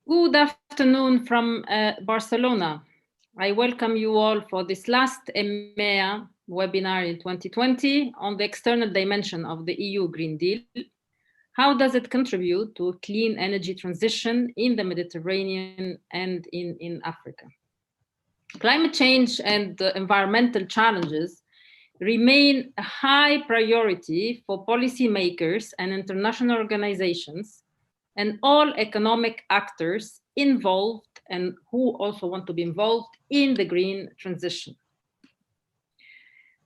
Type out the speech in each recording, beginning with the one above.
Good afternoon from Barcelona. I welcome you all for this last EMEA webinar in 2020 on the external dimension of the EU Green Deal. How does it contribute to a clean energy transition in the Mediterranean and in Africa? Climate change and environmental challenges remain a high priority for policymakers and international organizations and all economic actors involved and who also want to be involved in the green transition.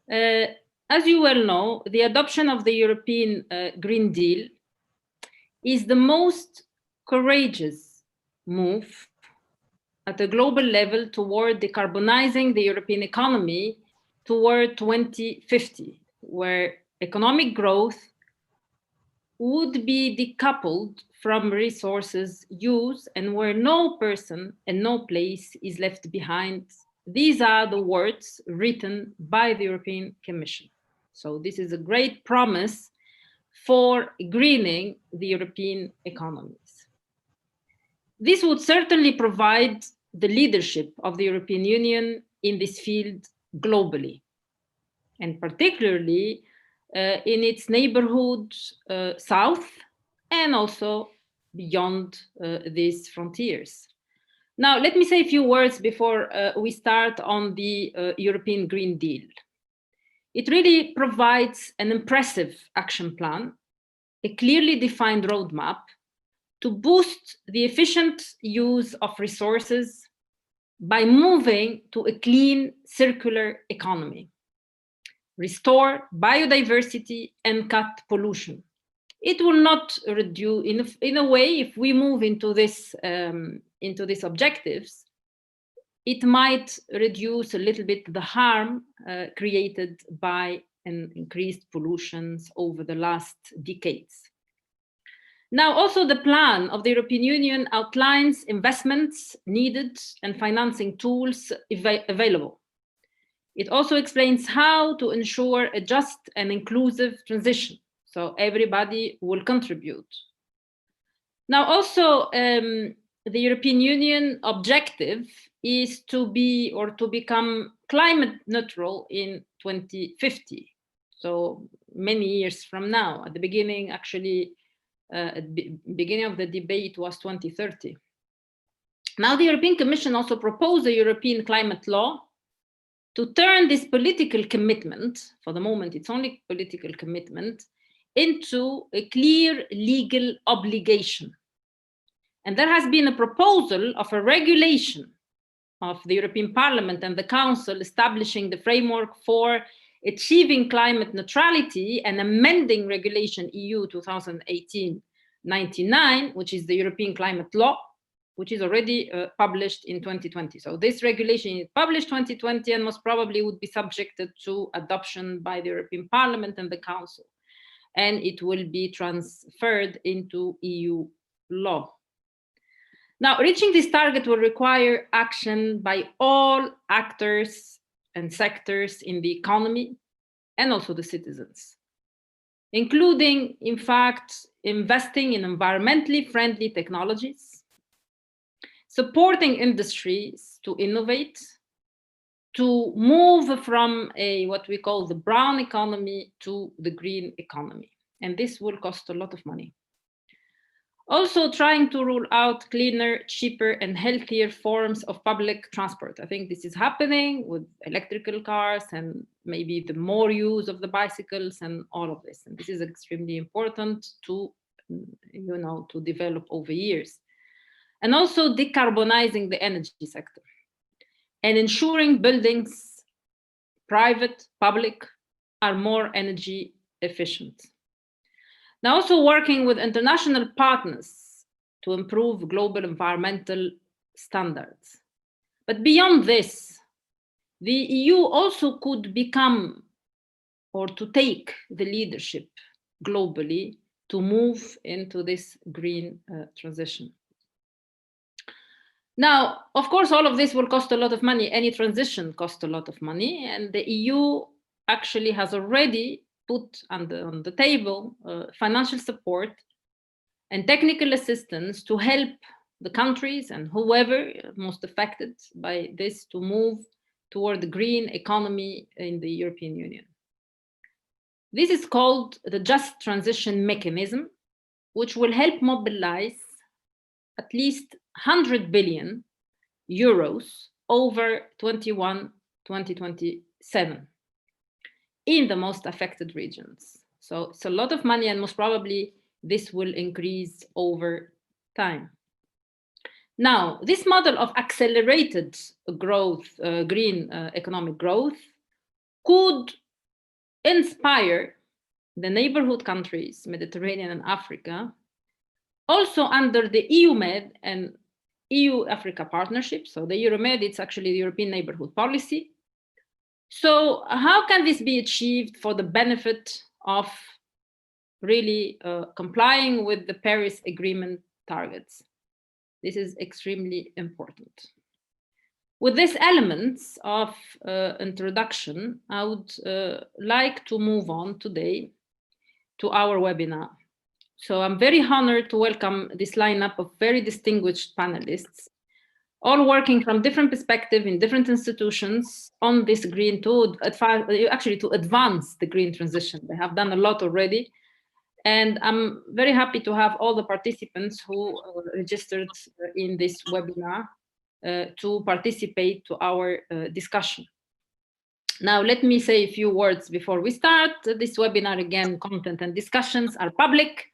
As you well know, the adoption of the European Green Deal is the most courageous move at a global level toward decarbonizing the European economy toward 2050, where economic growth would be decoupled from resources use and where no person and no place is left behind. These are the words written by the European Commission. So this is a great promise for greening the European economies. This would certainly provide the leadership of the European Union in this field globally, and particularly in its neighborhood south and also beyond these frontiers. Now, let me say a few words before we start on the European Green Deal. It really provides an impressive action plan, a clearly defined roadmap to boost the efficient use of resources by moving to a clean circular economy, restore biodiversity and cut pollution. It will not reduce, in a way, if we move into these objectives, it might reduce a little bit the harm created by an increased pollutions over the last decades. Now, also the plan of the European Union outlines investments needed and financing tools available. It also explains how to ensure a just and inclusive transition, so everybody will contribute. Now, also, the European Union objective is to be or to become climate neutral in 2050. So many years from now. At the beginning, actually, at the beginning of the debate was 2030. Now, the European Commission also proposed a European climate law to turn this political commitment, for the moment it's only political commitment, into a clear legal obligation. And there has been a proposal of a regulation of the European Parliament and the Council establishing the framework for achieving climate neutrality and amending Regulation EU 2018-99, which is the European Climate Law, which is already published in 2020. So this regulation is published 2020 and most probably would be subjected to adoption by the European Parliament and the Council. And it will be transferred into EU law. Now, reaching this target will require action by all actors and sectors in the economy and also the citizens, including, in fact, investing in environmentally friendly technologies, supporting industries to innovate, to move from what we call the brown economy to the green economy. And this will cost a lot of money. Also trying to rule out cleaner, cheaper, and healthier forms of public transport. I think this is happening with electrical cars and maybe the more use of the bicycles and all of this. And this is extremely important to, to develop over years. And also decarbonizing the energy sector and ensuring buildings, private, public, are more energy efficient. Now, also working with international partners to improve global environmental standards. But beyond this, the EU also could become or to take the leadership globally to move into this green transition. Now, of course, all of this will cost a lot of money. Any transition costs a lot of money, and the EU actually has already put on the table financial support and technical assistance to help the countries and whoever most affected by this to move toward the green economy in the European Union. This is called the Just Transition Mechanism, which will help mobilize at least 100 billion euros over 2021-2027 in the most affected regions. So it's a lot of money, and most probably this will increase over time. Now, this model of accelerated growth, green economic growth, could inspire the neighborhood countries, Mediterranean and Africa, also under the EU-Med and EU-Africa partnership. So the Euromed, it's actually the European Neighbourhood Policy. So how can this be achieved for the benefit of really complying with the Paris Agreement targets? This is extremely important. With these elements of introduction, I would like to move on today to our webinar. So I'm very honored to welcome this lineup of very distinguished panelists, all working from different perspectives in different institutions on this green to advance the green transition. They have done a lot already. And I'm very happy to have all the participants who registered in this webinar to participate to our discussion. Now, let me say a few words before we start. This webinar, again, content and discussions are public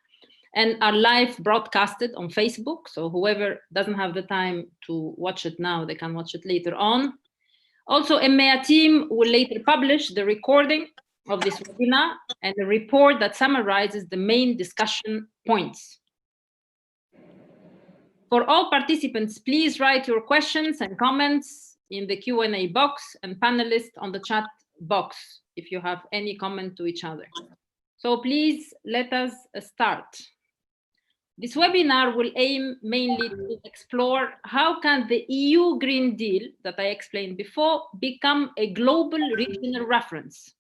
and are live broadcasted on Facebook. So whoever doesn't have the time to watch it now, they can watch it later on. Also, EMEA team will later publish the recording of this webinar and a report that summarizes the main discussion points. For all participants, please write your questions and comments in the Q&A box, and panelists on the chat box if you have any comment to each other. So please let us start. This webinar will aim mainly to explore how can the EU Green Deal that I explained before become a global regional reference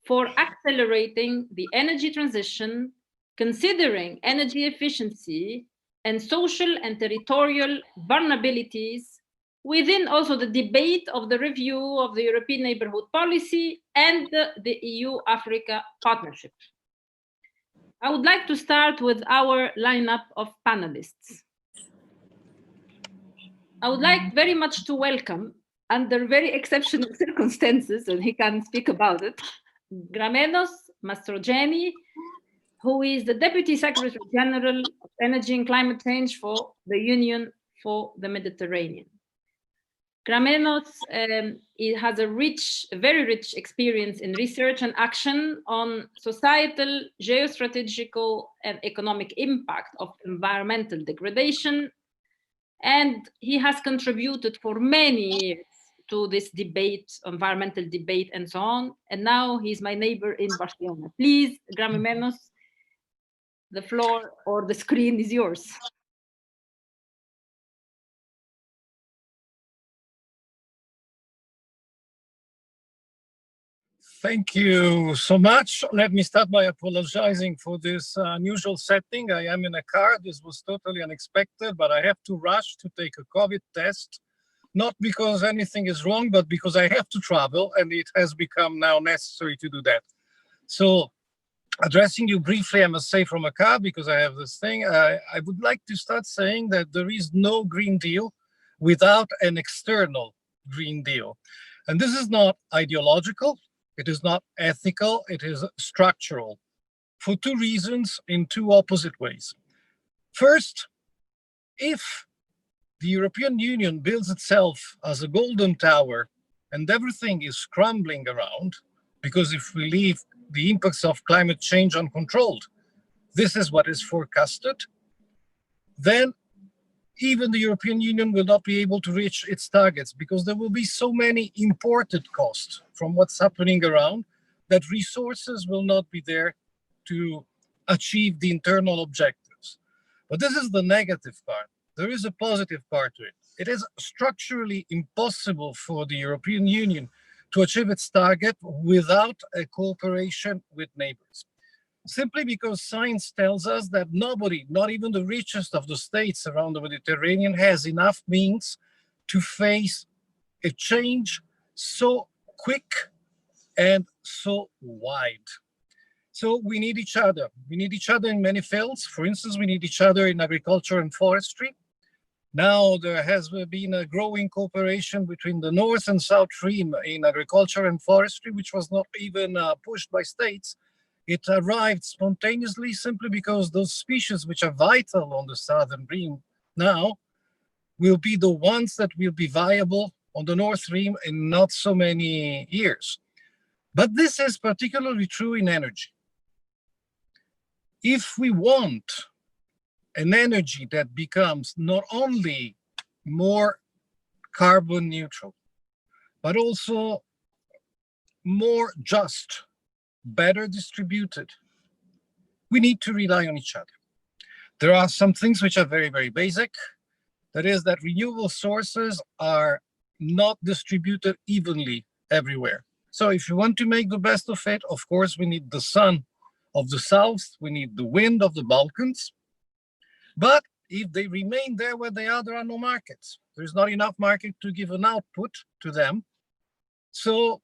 for accelerating the energy transition, considering energy efficiency and social and territorial vulnerabilities within also the debate of the review of the European Neighbourhood Policy and the EU-Africa partnership. I would like to start with our lineup of panelists. I would like very much to welcome, under very exceptional circumstances, and he can speak about it, Grammenos Mastrojeni, who is the Deputy Secretary General of Energy and Climate Change for the Union for the Mediterranean. Grammenos has a very rich experience in research and action on societal, geostrategical, and economic impact of environmental degradation. And he has contributed for many years to this debate, environmental debate, and so on. And now he's my neighbor in Barcelona. Please, Grammenos, the floor or the screen is yours. Thank you so much. Let me start by apologizing for this unusual setting. I am in a car. This was totally unexpected, but I have to rush to take a COVID test, not because anything is wrong, but because I have to travel, and it has become now necessary to do that. So addressing you briefly, I must say from a car, because I have this thing, I would like to start saying that there is no Green Deal without an external Green Deal. And this is not ideological. It is not ethical, it is structural, for two reasons in two opposite ways. First, if the European Union builds itself as a golden tower and everything is crumbling around, because if we leave the impacts of climate change uncontrolled, this is what is forecasted, then even the European Union will not be able to reach its targets, because there will be so many imported costs from what's happening around that resources will not be there to achieve the internal objectives. But this is the negative part. There is a positive part to it. It is structurally impossible for the European Union to achieve its target without a cooperation with neighbors. simply because science tells us that nobody, not even the richest of the states around the Mediterranean, has enough means to face a change so quick and so wide. So we need each other. We need each other in many fields. For instance, we need each other in agriculture and forestry. Now there has been a growing cooperation between the North and South Stream in agriculture and forestry, which was not even pushed by states. It arrived spontaneously simply because those species which are vital on the Southern Rim now will be the ones that will be viable on the North Rim in not so many years. But this is particularly true in energy. If we want an energy that becomes not only more carbon neutral, but also more just, better distributed, we need to rely on each other. There are some things which are very, very basic. That is that renewable sources are not distributed evenly everywhere. So if you want to make the best of it, of course, we need the sun of the south, we need the wind of the Balkans. But if they remain there where they are no markets. There's not enough market to give an output to them. So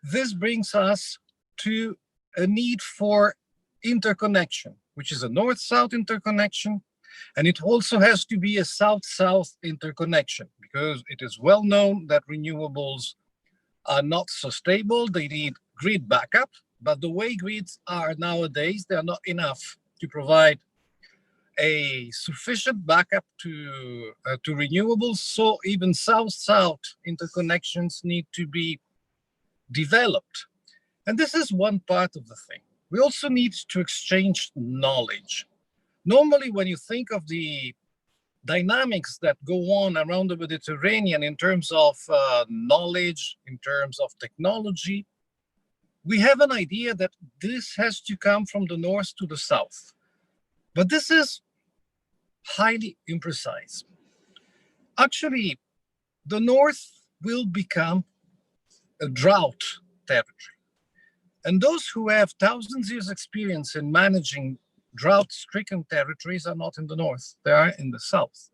this brings us to a need for interconnection, which is a north-south interconnection. And it also has to be a south-south interconnection, because it is well known that renewables are not so stable. They need grid backup, but the way grids are nowadays, they are not enough to provide a sufficient backup to renewables. So even south-south interconnections need to be developed. And this is one part of the thing. We also need to exchange knowledge. Normally, when you think of the dynamics that go on around the Mediterranean in terms of knowledge, in terms of technology, we have an idea that this has to come from the north to the south. But this is highly imprecise. Actually, the north will become a drought territory. And those who have thousands of years experience in managing drought-stricken territories are not in the north, they are in the south.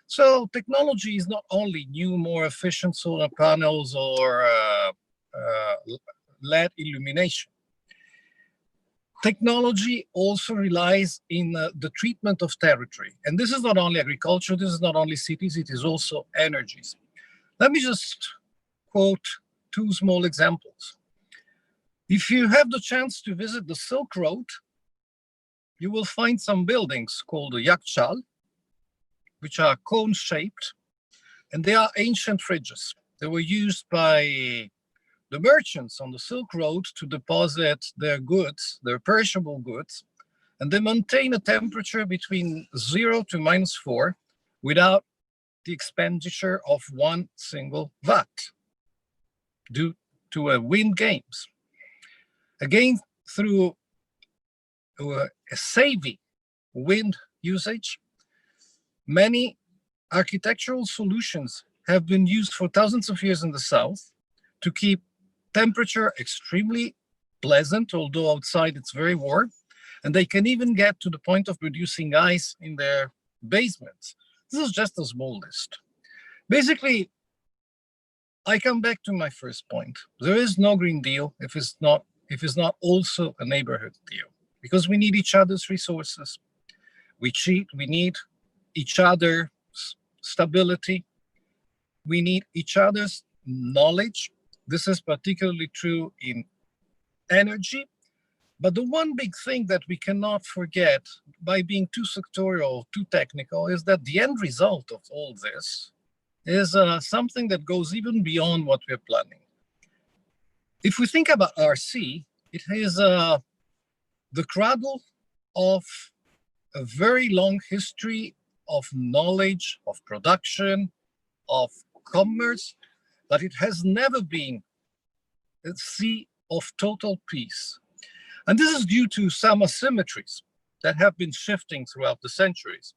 So technology is not only new, more efficient solar panels or LED illumination. Technology also relies in the treatment of territory. And this is not only agriculture, this is not only cities, it is also energies. Let me just quote two small examples. If you have the chance to visit the Silk Road, you will find some buildings called the Yakchal, which are cone-shaped, and they are ancient fridges. They were used by the merchants on the Silk Road to deposit their goods, their perishable goods, and they maintain a temperature between 0 to -4 without the expenditure of one single watt due to wind gains. Again, through a savvy wind usage, many architectural solutions have been used for thousands of years in the south to keep temperature extremely pleasant, although outside it's very warm. And they can even get to the point of producing ice in their basements. This is just a small list. Basically, I come back to my first point. There is no Green Deal if it's not also a neighborhood deal, because we need each other's resources. We need each other's stability. We need each other's knowledge. This is particularly true in energy. But the one big thing that we cannot forget by being too sectorial, too technical, is that the end result of all this is something that goes even beyond what we're planning. If we think about RC, it is the cradle of a very long history of knowledge, of production, of commerce, but it has never been a sea of total peace. And this is due to some asymmetries that have been shifting throughout the centuries.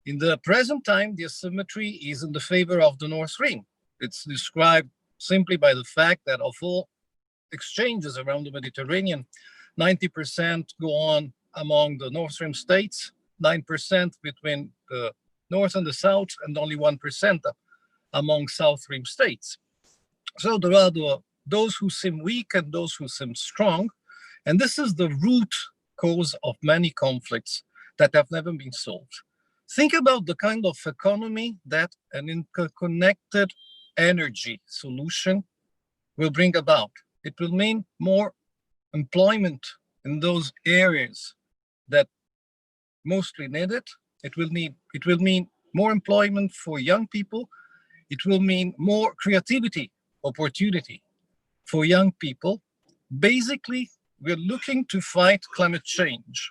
In the present time, the asymmetry is in the favor of the North Rim. It's described simply by the fact that of all exchanges around the Mediterranean, 90% go on among the Nord Stream states, 9% between the North and the South, and only 1% among South Stream states. So there are those who seem weak and those who seem strong. And this is the root cause of many conflicts that have never been solved. Think about the kind of economy that an interconnected energy solution will bring about. It will mean more employment in those areas that mostly need it. It will mean more employment for young people. It will mean more creativity opportunity for young people. Basically, we're looking to fight climate change.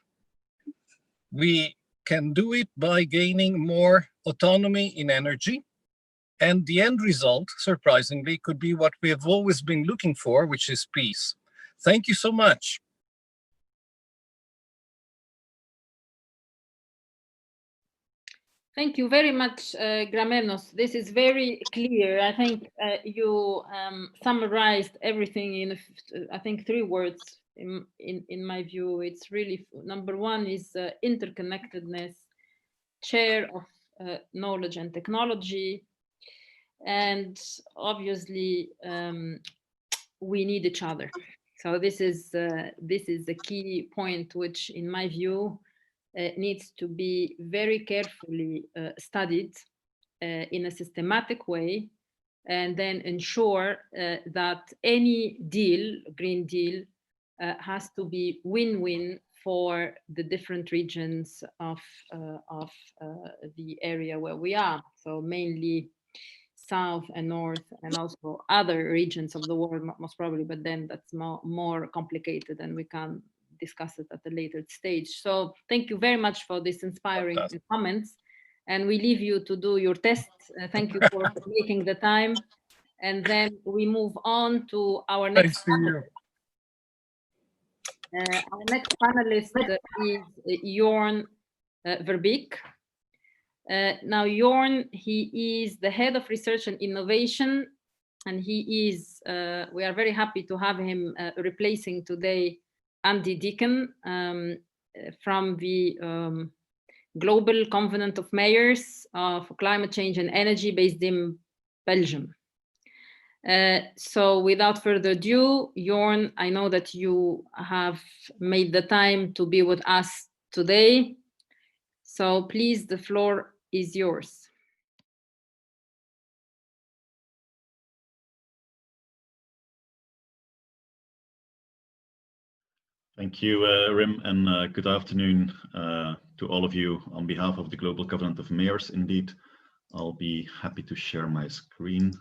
We can do it by gaining more autonomy in energy. And the end result, surprisingly, could be what we have always been looking for, which is peace. Thank you so much. Thank you very much, Grammenos. This is very clear. I think you summarized everything in, I think, 3 words. In my view, it's really, number one is interconnectedness, share of knowledge and technology, and obviously we need each other. So this is a key point, which, in my view, needs to be very carefully studied in a systematic way, and then ensure that any deal, Green Deal, has to be win-win for the different regions of the area where we are. So mainly South and North, and also other regions of the world, most probably, but then that's more complicated, and we can discuss it at a later stage. So thank you very much for this inspiring comments, and we leave you to do your test. Thank you for making the time, and then we move on to our next panelist. Our next panelist is Jorn Verbeeck. Now Jorn, he is the head of research and innovation, and he is, we are very happy to have him replacing today Andy Deacon from the Global Covenant of Mayors for Climate Change and Energy based in Belgium. So without further ado, Jorn, I know that you have made the time to be with us today. So please, the floor is yours. Thank you, Rim, and good afternoon to all of you on behalf of the Global Covenant of Mayors. Indeed, I'll be happy to share my screen.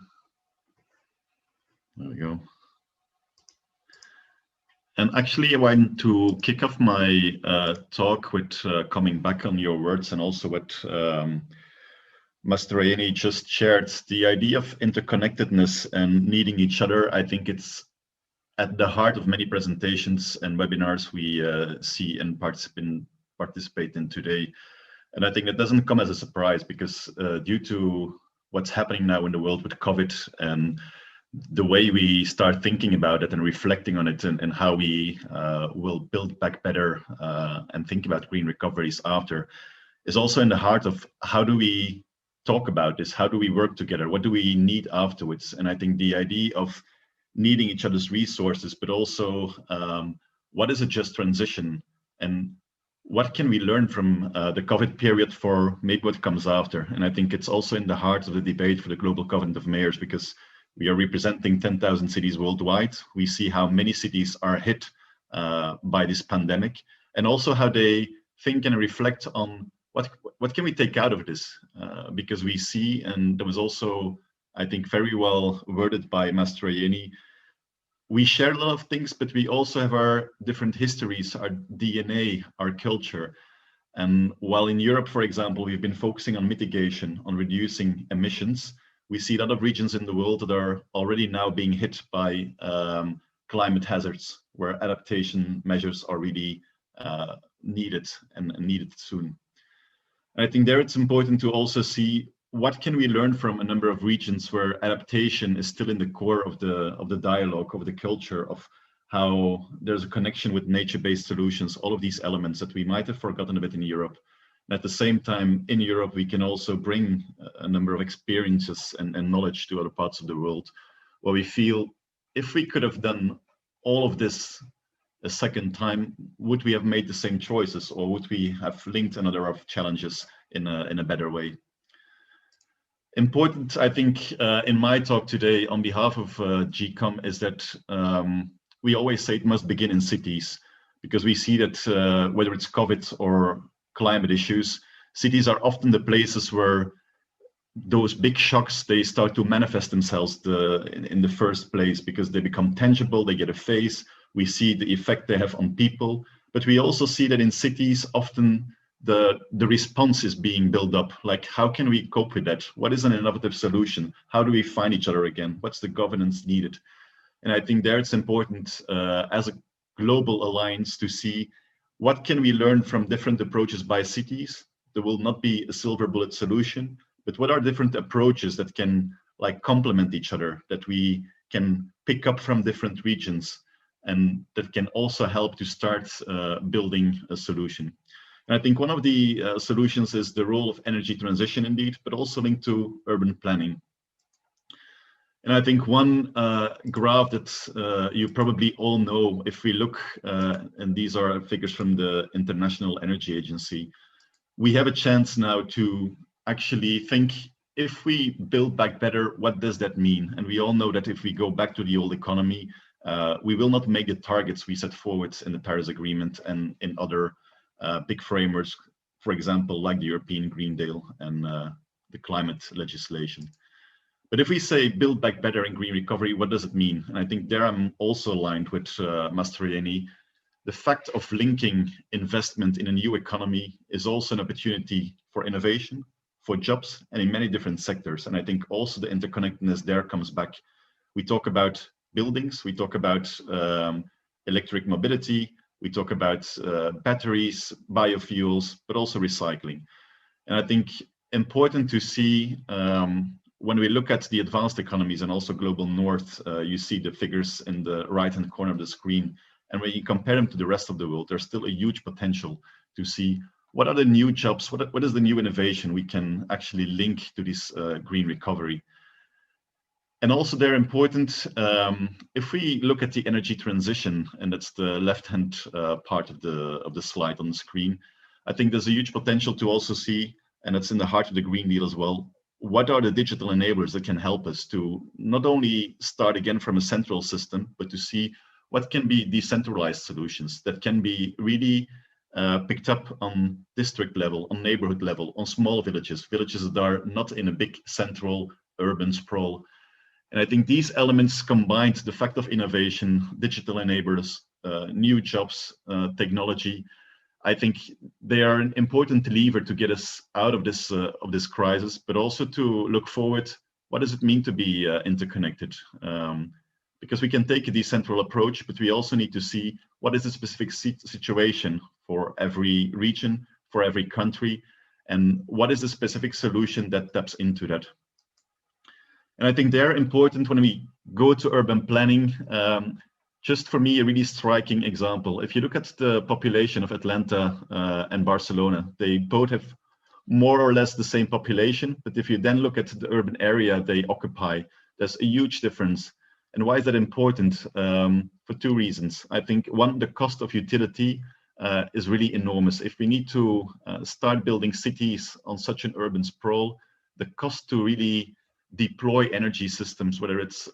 There we go. And actually, I want to kick off my talk with coming back on your words, and also what Mastrojeni just shared. The idea of interconnectedness and needing each other, I think it's at the heart of many presentations and webinars we see and participate in today. And I think that doesn't come as a surprise, because due to what's happening now in the world with COVID and the way we start thinking about it and reflecting on it, and how we will build back better and think about green recoveries after, is also in the heart of how do we talk about this? How do we work together? What do we need afterwards? And I think the idea of needing each other's resources, but also what is a just transition, and what can we learn from the COVID period for maybe what comes after? And I think it's also in the heart of the debate for the Global Covenant of Mayors, because we are representing 10,000 cities worldwide. We see how many cities are hit by this pandemic, and also how they think and reflect on what can we take out of this? Because we see, and there was also, I think, very well worded by Mastrojeni, we share a lot of things, but we also have our different histories, our DNA, our culture. And while in Europe, for example, we've been focusing on mitigation, on reducing emissions, we see a lot of regions in the world that are already now being hit by climate hazards, where adaptation measures are really needed, and needed soon. And I think there it's important to also see what can we learn from a number of regions where adaptation is still in the core of the dialogue, of the culture, of how there's a connection with nature-based solutions, all of these elements that we might have forgotten a bit in Europe. And at the same time, in Europe, we can also bring a number of experiences and knowledge to other parts of the world, where we feel if we could have done all of this a second time, would we have made the same choices, or would we have linked another of challenges in a better way? Important, I think, in my talk today on behalf of GCOM is that we always say it must begin in cities, because we see that whether it's COVID or climate issues, cities are often the places where those big shocks, they start to manifest themselves in the first place, because they become tangible, they get a face, we see the effect they have on people. But we also see that in cities, often the response is being built up. Like, how can we cope with that? What is an innovative solution? How do we find each other again? What's the governance needed? And I think there it's important as a global alliance to see what can we learn from different approaches by cities. There will not be a silver bullet solution, but what are different approaches that can like complement each other, that we can pick up from different regions, and that can also help to start building a solution. And I think one of the solutions is the role of energy transition indeed, but also linked to urban planning. And I think one graph that you probably all know, if we look, and these are figures from the International Energy Agency, we have a chance now to actually think, if we build back better, what does that mean? And we all know that if we go back to the old economy, we will not make the targets we set forward in the Paris Agreement and in other big frameworks, for example, like the European Green Deal and the climate legislation. But if we say build back better in green recovery, what does it mean? And I think there I'm also aligned with Mastrojeni. The fact of linking investment in a new economy is also an opportunity for innovation, for jobs, and in many different sectors. And I think also the interconnectedness there comes back. We talk about buildings, we talk about electric mobility, we talk about batteries, biofuels, but also recycling. And I think important to see when we look at the advanced economies and also global north, you see the figures in the right-hand corner of the screen. And when you compare them to the rest of the world, there's still a huge potential to see what are the new jobs, what is the new innovation we can actually link to this green recovery. And also they're important, if we look at the energy transition, and that's the left-hand part of the slide on the screen, I think there's a huge potential to also see, and it's in the heart of the Green Deal as well, what are the digital enablers that can help us to not only start again from a central system, but to see what can be decentralized solutions that can be really picked up on district level, on neighborhood level, on small villages that are not in a big central urban sprawl. And I think these elements combined, the fact of innovation, digital enablers, new jobs, technology, I think they are an important lever to get us out of this crisis, but also to look forward. What does it mean to be interconnected? Because we can take a decentral approach, but we also need to see what is the specific situation for every region, for every country, and what is the specific solution that taps into that. And I think they're important when we go to urban planning. Just for me, a really striking example. If you look at the population of Atlanta and Barcelona, they both have more or less the same population. But if you then look at the urban area they occupy, there's a huge difference. And why is that important? For two reasons. I think one, the cost of utility is really enormous. If we need to start building cities on such an urban sprawl, the cost to really deploy energy systems, whether it's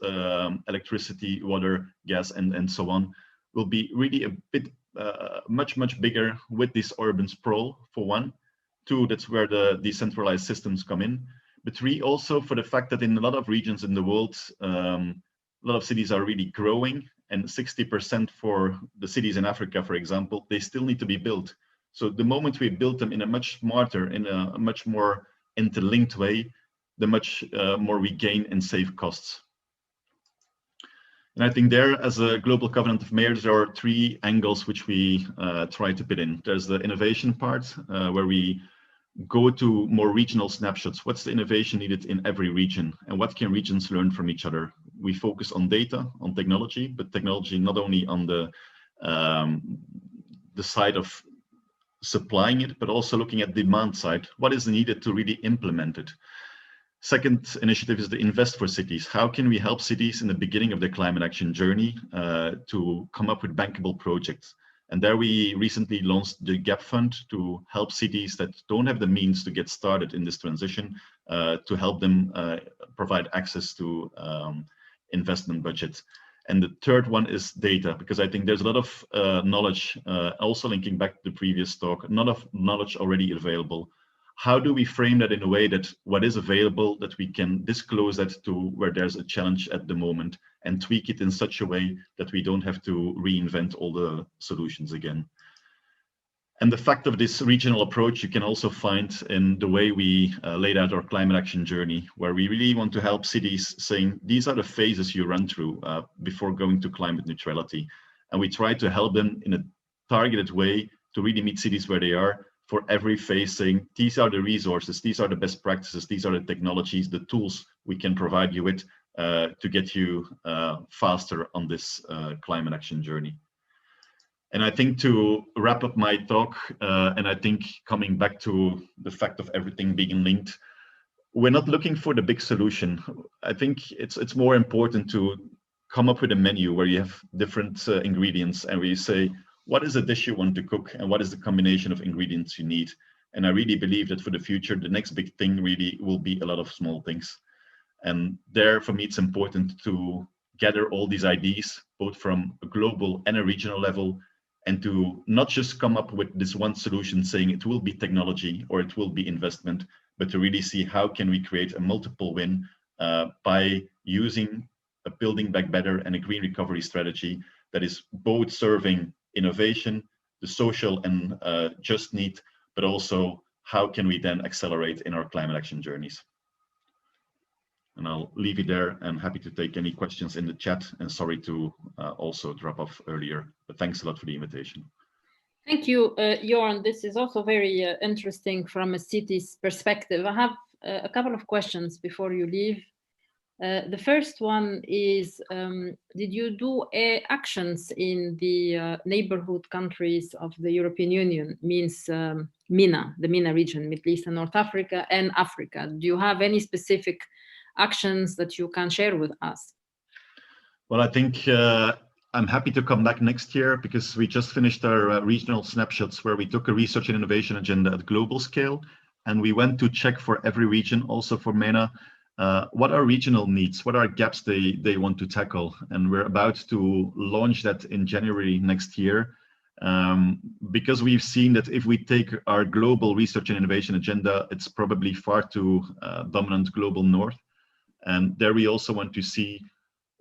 electricity, water, gas, and so on, will be really a bit much bigger with this urban sprawl, for one. Two, that's where the decentralized systems come in. But three, also for the fact that in a lot of regions in the world, a lot of cities are really growing, and 60% for the cities in Africa, for example, they still need to be built. So the moment we build them in a much smarter, in a much more interlinked way, the much more we gain and save costs. And I think there, as a global covenant of mayors, there are three angles which we try to put in. There's the innovation part, where we go to more regional snapshots. What's the innovation needed in every region? And what can regions learn from each other? we focus on data, on technology, but technology not only on the side of supplying it, but also looking at demand side. What is needed to really implement it? Second initiative is the Invest for Cities. How can we help cities in the beginning of their climate action journey to come up with bankable projects? And there we recently launched the GAP Fund to help cities that don't have the means to get started in this transition, to help them provide access to investment budgets. And the third one is data, because I think there's a lot of knowledge, also linking back to the previous talk, a lot of knowledge already available. How do we frame that in a way that what is available, that we can disclose that to where there's a challenge at the moment and tweak it in such a way that we don't have to reinvent all the solutions again? And the fact of this regional approach you can also find in the way we laid out our climate action journey, where we really want to help cities saying, these are the phases you run through before going to climate neutrality. And we try to help them in a targeted way to really meet cities where they are for every phase, saying, these are the resources, these are the best practices, these are the technologies, the tools we can provide you with to get you faster on this climate action journey. And I think to wrap up my talk, and I think coming back to the fact of everything being linked, we're not looking for the big solution. I think it's more important to come up with a menu where you have different ingredients and where you say, what is the dish you want to cook and what is the combination of ingredients you need? And I really believe that for the future, the next big thing really will be a lot of small things. And there, for me, it's important to gather all these ideas, both from a global and a regional level, and to not just come up with this one solution saying it will be technology or it will be investment, but to really see how can we create a multiple win by using a Building Back Better and a green recovery strategy that is both serving innovation, the social and just need, but also how can we then accelerate in our climate action journeys. And I'll leave it there. I'm happy to take any questions in the chat, and sorry to also drop off earlier, but thanks a lot for the invitation. Thank you, Jorn. This is also very interesting from a city's perspective. I have a couple of questions before you leave. The first one is, did you do actions in the neighborhood countries of the European Union, means MENA, the MENA region, Middle East and North Africa, and Africa? Do you have any specific actions that you can share with us? Well, I think I'm happy to come back next year, because we just finished our regional snapshots where we took a research and innovation agenda at global scale, and we went to check for every region, also for MENA, what are regional needs, what are gaps they want to tackle. And we're about to launch that in January next year, because we've seen that if we take our global research and innovation agenda, it's probably far too dominant global north. And there we also want to see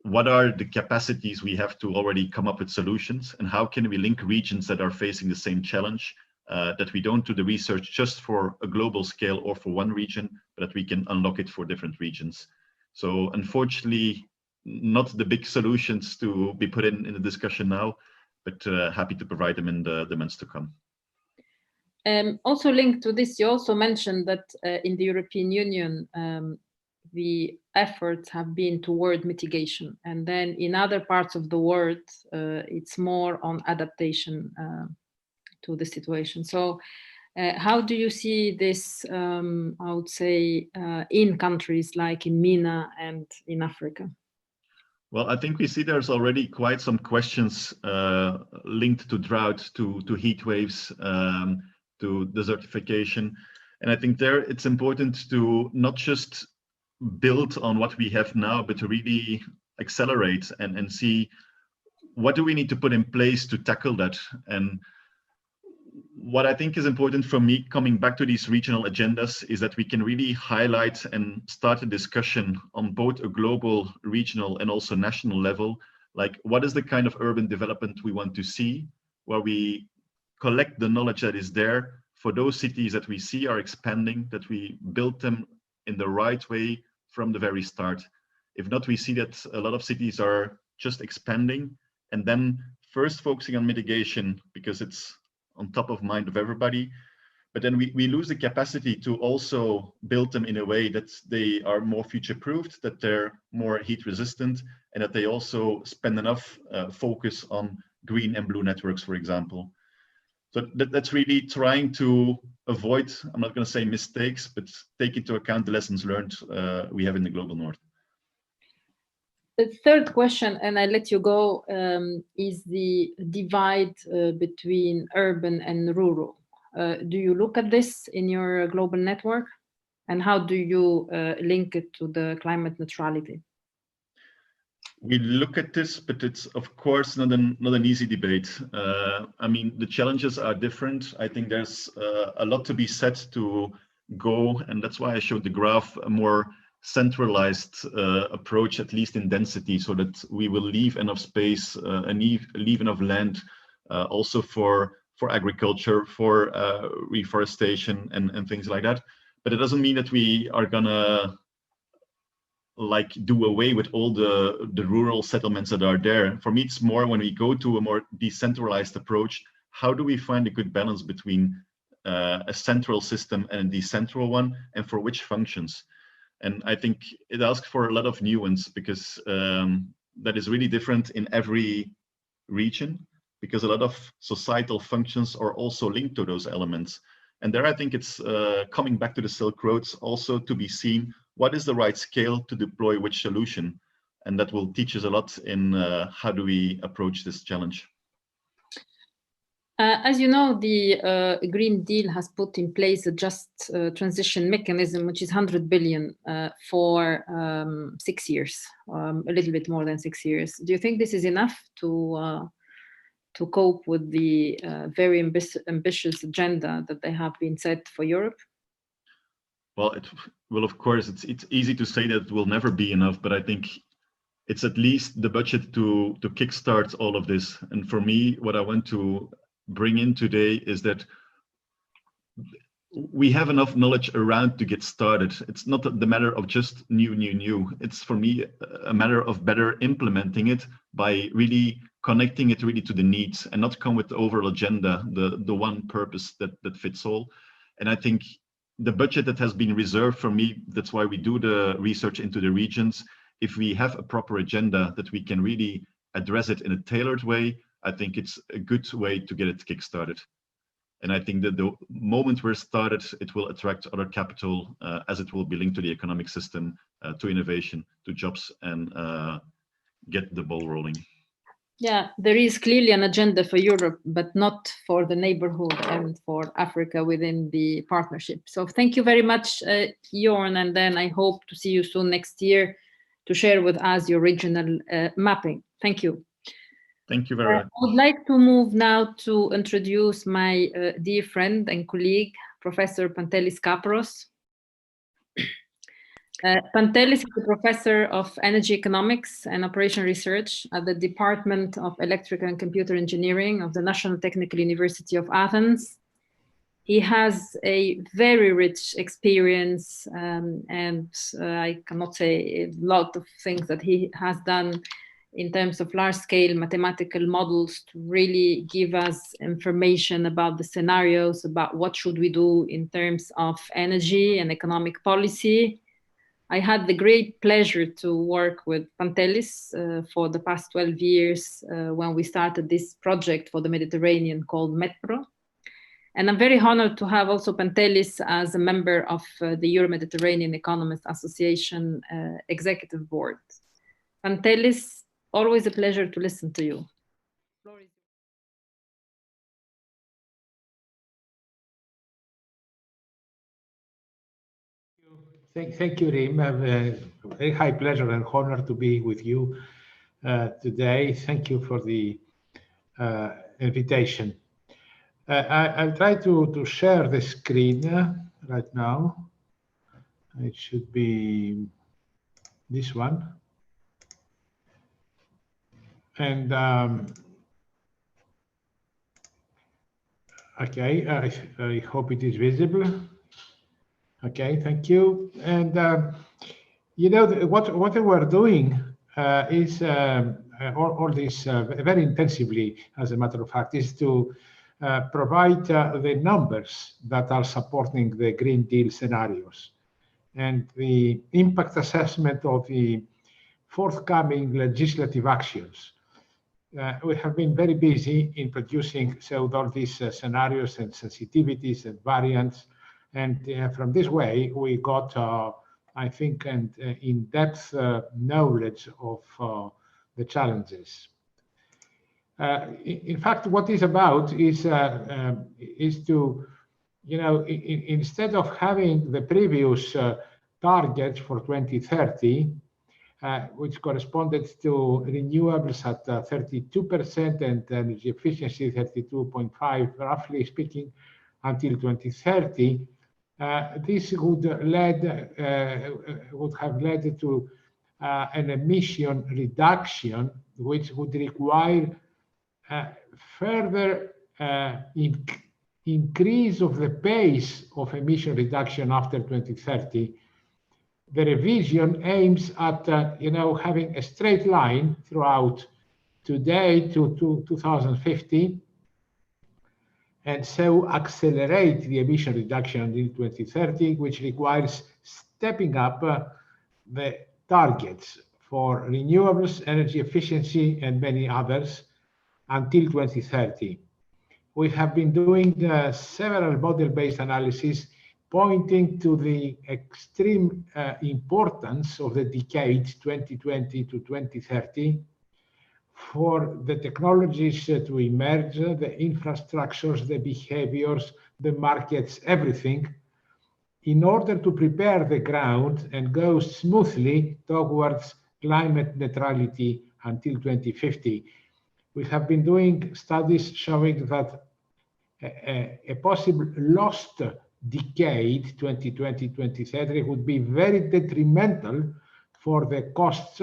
what are the capacities we have to already come up with solutions, and how can we link regions that are facing the same challenge, that we don't do the research just for a global scale or for one region, but that we can unlock it for different regions. So unfortunately, not the big solutions to be put in the discussion now, but happy to provide them in the months to come. Also linked to this, you also mentioned that in the European Union, the efforts have been toward mitigation, and then in other parts of the world, it's more on adaptation to the situation. So how do you see this, I would say, in countries like in MENA and in Africa? Well, I think we see there's already quite some questions linked to drought, to heat waves, to desertification. And I think there it's important to not just build on what we have now, but to really accelerate and see what do we need to put in place to tackle that. And what I think is important for me coming back to these regional agendas is that we can really highlight and start a discussion on both a global, regional, and also national level, like what is the kind of urban development we want to see, where we collect the knowledge that is there for those cities that we see are expanding, that we build them in the right way from the very start. If not, we see that a lot of cities are just expanding and then first focusing on mitigation because it's on top of mind of everybody, but then we lose the capacity to also build them in a way that they are more future-proofed, that they're more heat-resistant, and that they also spend enough focus on green and blue networks, for example. So that's really trying to avoid, I'm not going to say mistakes, but take into account the lessons learned we have in the global north. The third question, and I let you go, is the divide between urban and rural. Do you look at this in your global network? And how do you link it to the climate neutrality? We look at this, but it's of course not an easy debate. I mean, the challenges are different. I think there's a lot to be said to go, and that's why I showed the graph, a more centralized approach, at least in density, so that we will leave enough space and leave enough land also for agriculture, for reforestation and things like that. But it doesn't mean that we are gonna like do away with all the rural settlements that are there. For me, it's more when we go to a more decentralized approach, how do we find a good balance between a central system and a decentral one, and for which functions? And I think it asks for a lot of nuance, because that is really different in every region, because a lot of societal functions are also linked to those elements. And there I think it's coming back to the Silk Roads also to be seen, what is the right scale to deploy which solution? And that will teach us a lot in how do we approach this challenge. As you know, the Green Deal has put in place a just transition mechanism, which is 100 billion for 6 years, a little bit more than 6 years. Do you think this is enough to cope with the very ambitious agenda that they have been set for Europe? Well, of course, it's easy to say that it will never be enough, but I think it's at least the budget to kickstart all of this. And for me, what I want to bring in today is that we have enough knowledge around to get started. It's not the matter of just new. It's for me a matter of better implementing it by really connecting it really to the needs, and not come with the overall agenda, the one purpose that fits all. And I think the budget that has been reserved for me, that's why we do the research into the regions. If we have a proper agenda that we can really address it in a tailored way, I think it's a good way to get it kickstarted. And I think that the moment we're started, it will attract other capital as it will be linked to the economic system, to innovation, to jobs, and get the ball rolling. Yeah, there is clearly an agenda for Europe, but not for the neighborhood and for Africa within the partnership. So thank you very much, Jorn, and then I hope to see you soon next year to share with us your regional mapping. Thank you. Thank you very much. I would like to move now to introduce my dear friend and colleague, Professor Pantelis Capros. Pantelis is a professor of energy economics and operation research at the Department of Electrical and Computer Engineering of the National Technical University of Athens. He has a very rich experience, and I cannot say a lot of things that he has done in terms of large-scale mathematical models to really give us information about the scenarios, about what should we do in terms of energy and economic policy. I had the great pleasure to work with Pantelis for the past 12 years when we started this project for the Mediterranean called METPRO. And I'm very honored to have also Pantelis as a member of the Euro-Mediterranean Economists Association Executive Board. Pantelis, always a pleasure to listen to you. Thank you, Rim. I have a very high pleasure and honor to be with you today. Thank you for the invitation. I'll try to share the screen right now. It should be this one. And okay, I hope it is visible. Okay, thank you. And you know, what we're doing is all this very intensively, as a matter of fact, is to provide the numbers that are supporting the Green Deal scenarios. And the impact assessment of the forthcoming legislative actions. We have been very busy in producing all these scenarios and sensitivities and variants. And from this way, we got, I think, an in-depth knowledge of the challenges. In fact, what it's about is to, instead of having the previous targets for 2030, which corresponded to renewables at 32% and energy efficiency 32.5, roughly speaking, until 2030, this would have led to an emission reduction, which would require further increase of the pace of emission reduction after 2030. The revision aims at having a straight line throughout today to 2050, and so accelerate the emission reduction until 2030, which requires stepping up the targets for renewables, energy efficiency, and many others until 2030. We have been doing several model-based analyses pointing to the extreme importance of the decade 2020 to 2030 for the technologies to emerge, the infrastructures, the behaviors, the markets, everything, in order to prepare the ground and go smoothly towards climate neutrality until 2050. We have been doing studies showing that a possible lost decade, 2020-2030, would be very detrimental for the costs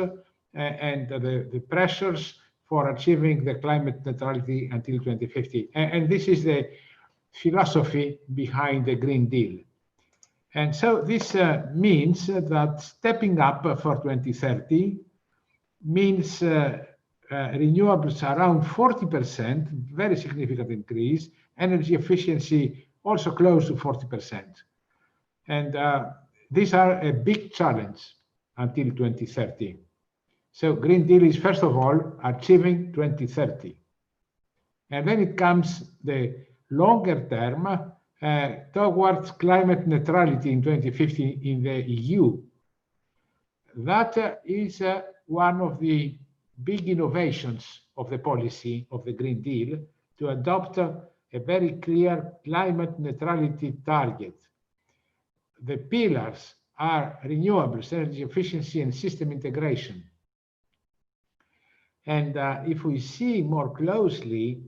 and the pressures for achieving the climate neutrality until 2050. And this is the philosophy behind the Green Deal. And so this means that stepping up for 2030 means renewables around 40%, very significant increase, energy efficiency also close to 40%. And these are a big challenge until 2030. So Green Deal is, first of all, achieving 2030. And then it comes the longer term towards climate neutrality in 2050 in the EU. That is one of the big innovations of the policy of the Green Deal, to adopt a very clear climate neutrality target. The pillars are renewables, energy efficiency, and system integration. And if we see more closely,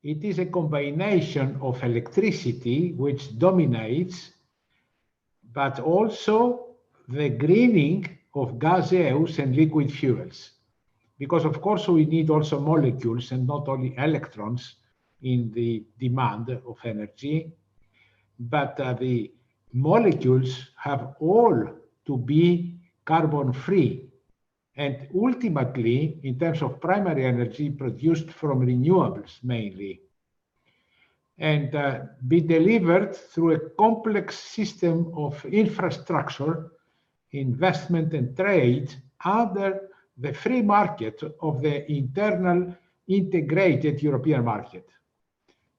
it is a combination of electricity, which dominates, but also the greening of gaseous and liquid fuels. Because of course we need also molecules and not only electrons in the demand of energy, but the molecules have all to be carbon free. And ultimately, in terms of primary energy, produced from renewables mainly, and be delivered through a complex system of infrastructure, investment and trade under the free market of the internal integrated European market.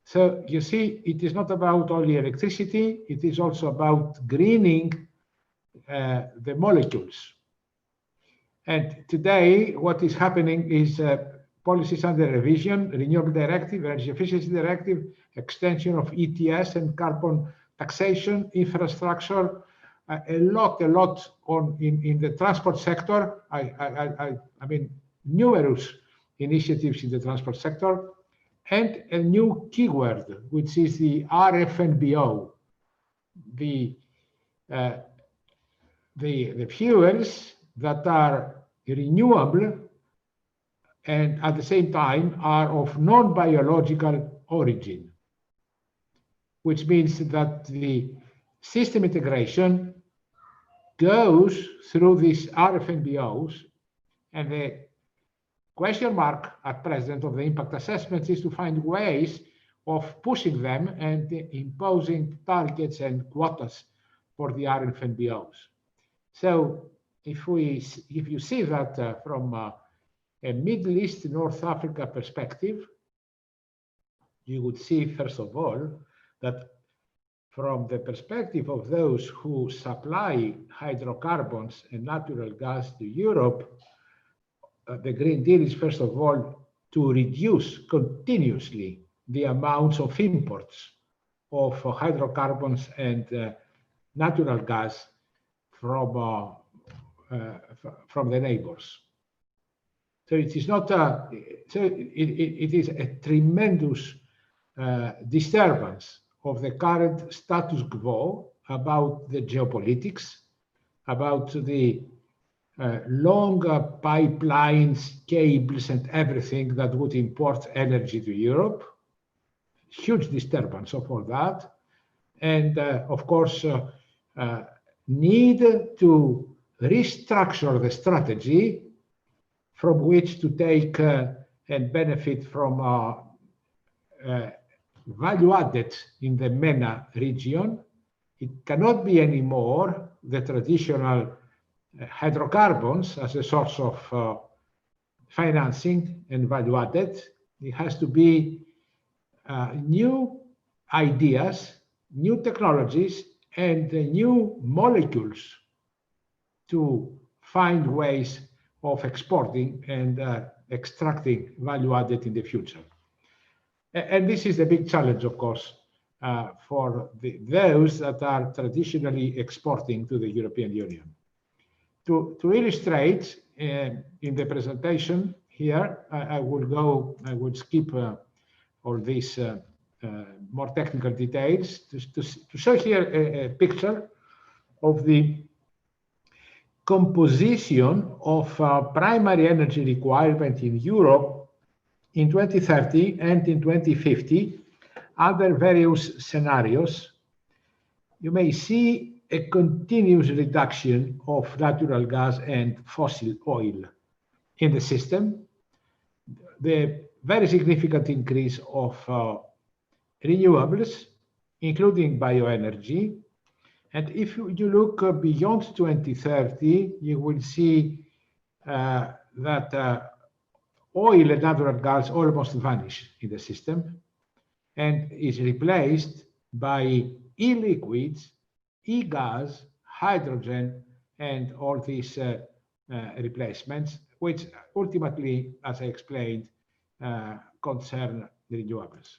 So you see, it is not about only electricity, it is also about greening the molecules. And today, what is happening is policies under revision, Renewable Directive, Energy Efficiency Directive, extension of ETS and carbon taxation, infrastructure, a lot on in the transport sector. I mean, numerous initiatives in the transport sector, and a new keyword, which is the RFNBO, the fuels that are renewable and at the same time are of non-biological origin, which means that the system integration goes through these RFNBOs, and the question mark at present of the impact assessments is to find ways of pushing them and imposing targets and quotas for the RFNBOs. So if you see that from a Middle East, North Africa perspective, you would see, first of all, that from the perspective of those who supply hydrocarbons and natural gas to Europe, the Green Deal is, first of all, to reduce continuously the amounts of imports of hydrocarbons and natural gas from the neighbors. So it is not it is a tremendous disturbance of the current status quo about the geopolitics, about the long pipelines, cables, and everything that would import energy to Europe. Huge disturbance of all that. And of course, need to restructure the strategy from which to take and benefit from value added in the MENA region. It cannot be anymore the traditional hydrocarbons as a source of financing and value added. It has to be new ideas, new technologies, and new molecules to find ways of exporting and extracting value added in the future. And this is the big challenge, of course, for those that are traditionally exporting to the European Union. To illustrate in the presentation here, I would skip all these more technical details to show here a picture of the composition of primary energy requirement in Europe in 2030 and in 2050 under various scenarios. You may see a continuous reduction of natural gas and fossil oil in the system, the very significant increase of renewables, including bioenergy. And if you look beyond 2030, you will see that oil and natural gas almost vanish in the system and is replaced by e-liquids, e-gas, hydrogen, and all these replacements, which ultimately, as I explained, concern the renewables.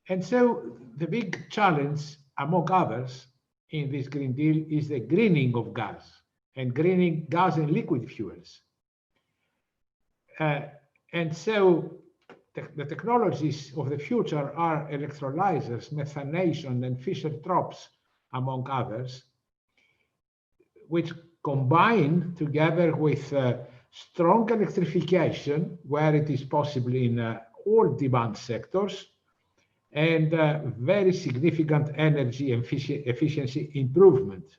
And so the big challenge, among others, in this Green Deal is the greening of gas and greening gas and liquid fuels. And so the technologies of the future are electrolyzers, methanation, and Fischer-Tropsch, among others, which combine together with strong electrification, where it is possible in all demand sectors, and very significant energy efficiency improvement.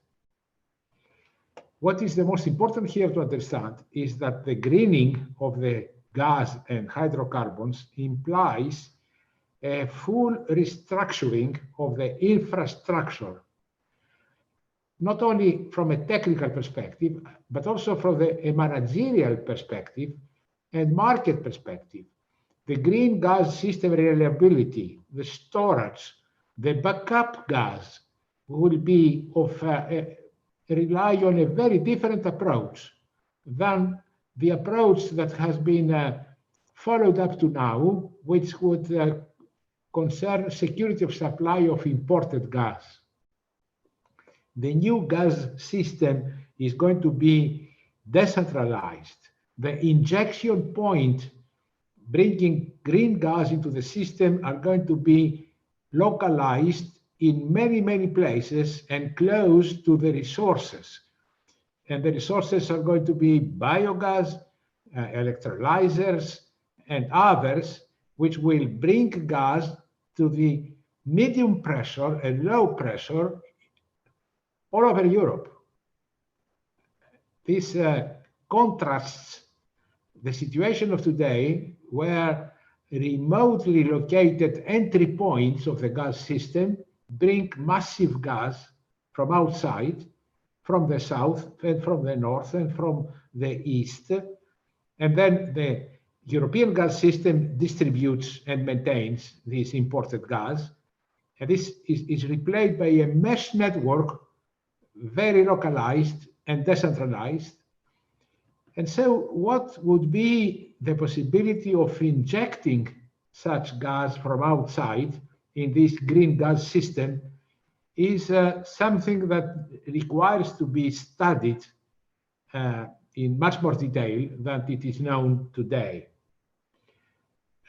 What is the most important here to understand is that the greening of the gas and hydrocarbons implies a full restructuring of the infrastructure, not only from a technical perspective, but also from a managerial perspective and market perspective. The green gas system reliability, the storage, the backup gas will be rely on a very different approach than the approach that has been followed up to now, which would concern security of supply of imported gas. The new gas system is going to be decentralized. The injection point bringing green gas into the system are going to be localized in many, many places and close to the resources. And the resources are going to be biogas, electrolyzers, and others, which will bring gas to the medium pressure and low pressure all over Europe. This contrasts the situation of today, where remotely located entry points of the gas system bring massive gas from outside, from the south and from the north and from the east. And then the European gas system distributes and maintains this imported gas. And this is replaced by a mesh network, very localized and decentralized. And so what would be the possibility of injecting such gas from outside in this green gas system is something that requires to be studied in much more detail than it is known today.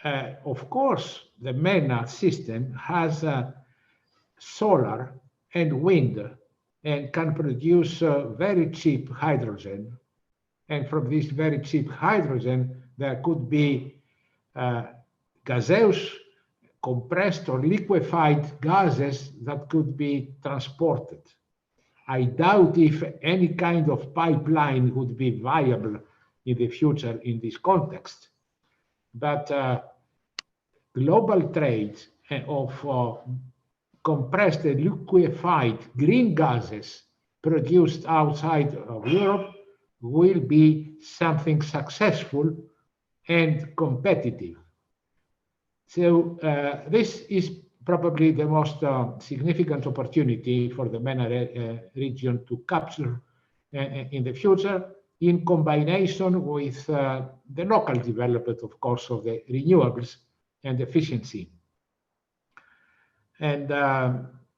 Of course, the MENA system has solar and wind and can produce very cheap hydrogen. And from this very cheap hydrogen, there could be gaseous, compressed or liquefied gases that could be transported. I doubt if any kind of pipeline would be viable in the future in this context. But global trade of compressed and liquefied green gases produced outside of Europe will be something successful and competitive. So this is probably the most significant opportunity for the MENA region to capture in the future, in combination with the local development, of course, of the renewables and efficiency. And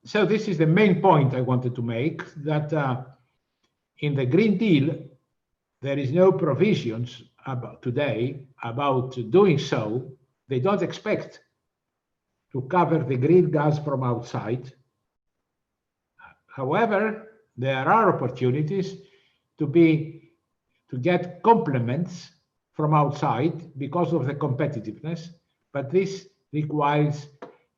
so this is the main point I wanted to make, that in the Green Deal, there is no provisions today about doing so. They don't expect to cover the green gas from outside. However, there are opportunities to get complements from outside because of the competitiveness, but this requires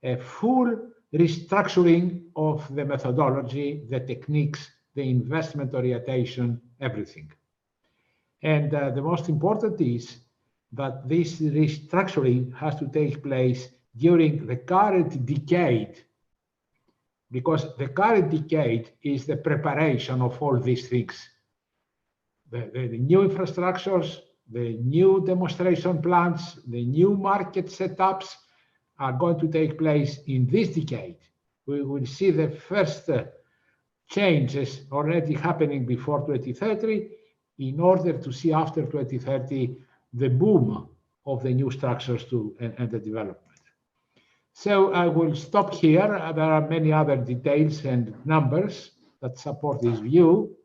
a full restructuring of the methodology, the techniques, the investment orientation, everything. And the most important is that this restructuring has to take place during the current decade, because the current decade is the preparation of all these things. The new infrastructures, the new demonstration plants, the new market setups are going to take place in this decade. We will see the first changes already happening before 2030 in order to see after 2030 the boom of the new structures and the development. So I will stop here. There are many other details and numbers that support this view.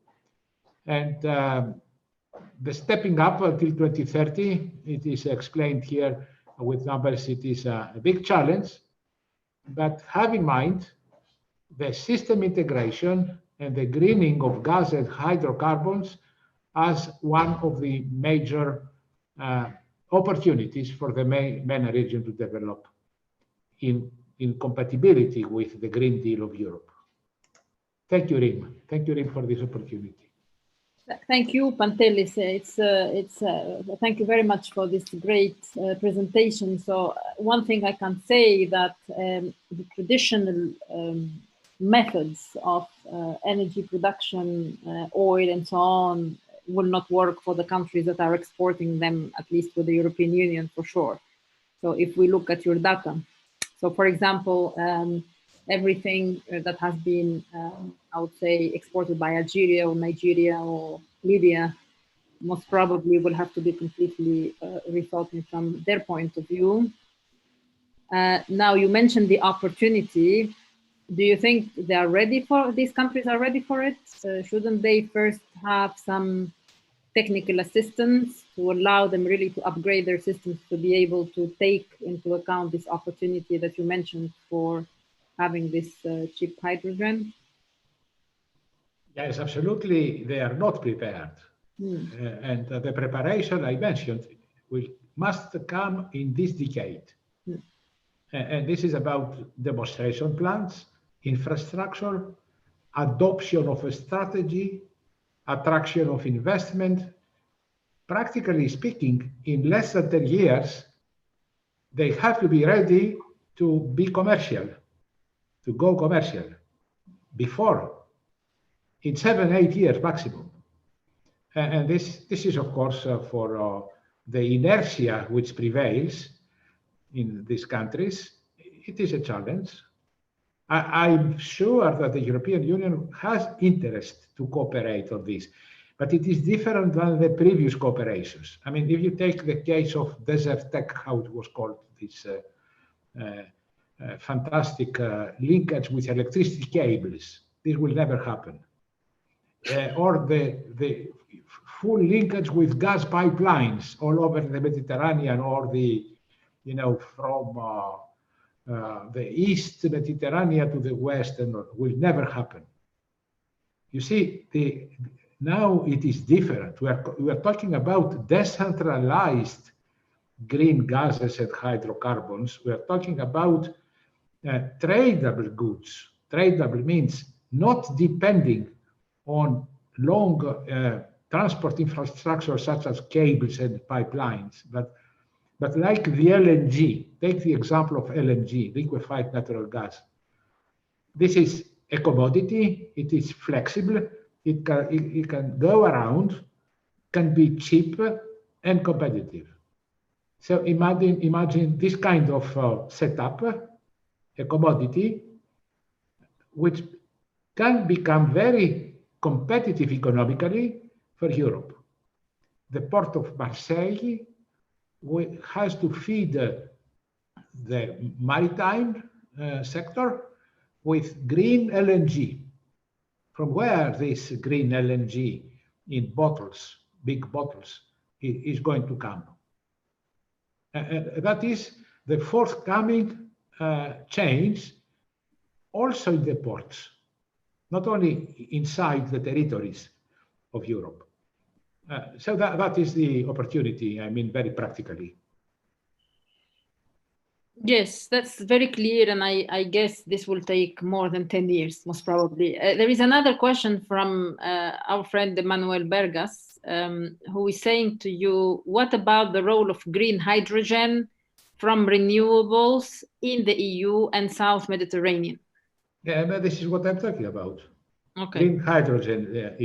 And the stepping up until 2030, it is explained here with numbers. It is a big challenge, but have in mind the system integration and the greening of gas and hydrocarbons as one of the major opportunities for the MENA region to develop in compatibility with the Green Deal of Europe. Thank you, Rim. Thank you, Rim, for this opportunity. Thank you, Pantelis. Thank you very much for this great presentation. So one thing I can say that the traditional methods of energy production, oil and so on, will not work for the countries that are exporting them, at least with the European Union for sure. So if we look at your data, so for example, everything that has been, I would say, exported by Algeria or Nigeria or Libya, most probably will have to be completely rethought from their point of view. Now, you mentioned the opportunity. Do you think they are ready for, these countries are ready for it? Shouldn't they first have some technical assistance to allow them really to upgrade their systems to be able to take into account this opportunity that you mentioned for having this cheap hydrogen? Yes, absolutely. They are not prepared. And the preparation I mentioned must come in this decade. And this is about demonstration plants, infrastructure, adoption of a strategy, attraction of investment. Practically speaking, in less than 10 years, they have to be ready to be commercial, to go commercial before, in 7-8 years maximum. And this is, of course, for the inertia which prevails in these countries, it is a challenge. I'm sure that the European Union has interest to cooperate on this, but it is different than the previous cooperations. I mean, if you take the case of Desert Tech, how it was called, this fantastic linkage with electricity cables, this will never happen. Or the full linkage with gas pipelines all over the Mediterranean, or the, from the East Mediterranean to the West, and will never happen. You see, now it is different. We are talking about decentralized green gases and hydrocarbons. We are talking about tradable goods. Tradable means not depending on long transport infrastructure such as cables and pipelines, but like the LNG. Take the example of LNG, liquefied natural gas. This is a commodity. It is flexible. It can go around, can be cheap and competitive. So imagine this kind of setup, a commodity which can become very competitive economically for Europe. The port of Marseille has to feed the maritime sector with green LNG. From where this green LNG in bottles, big bottles, is going to come? That is the forthcoming change also in the ports, not only inside the territories of Europe. So that is the opportunity, I mean, very practically. Yes, that's very clear, and I guess this will take more than 10 years, most probably. There is another question from our friend Emmanuel Bergas, who is saying to you, what about the role of green hydrogen from renewables in the EU and South Mediterranean? Yeah, but this is what I'm talking about. Okay. Green hydrogen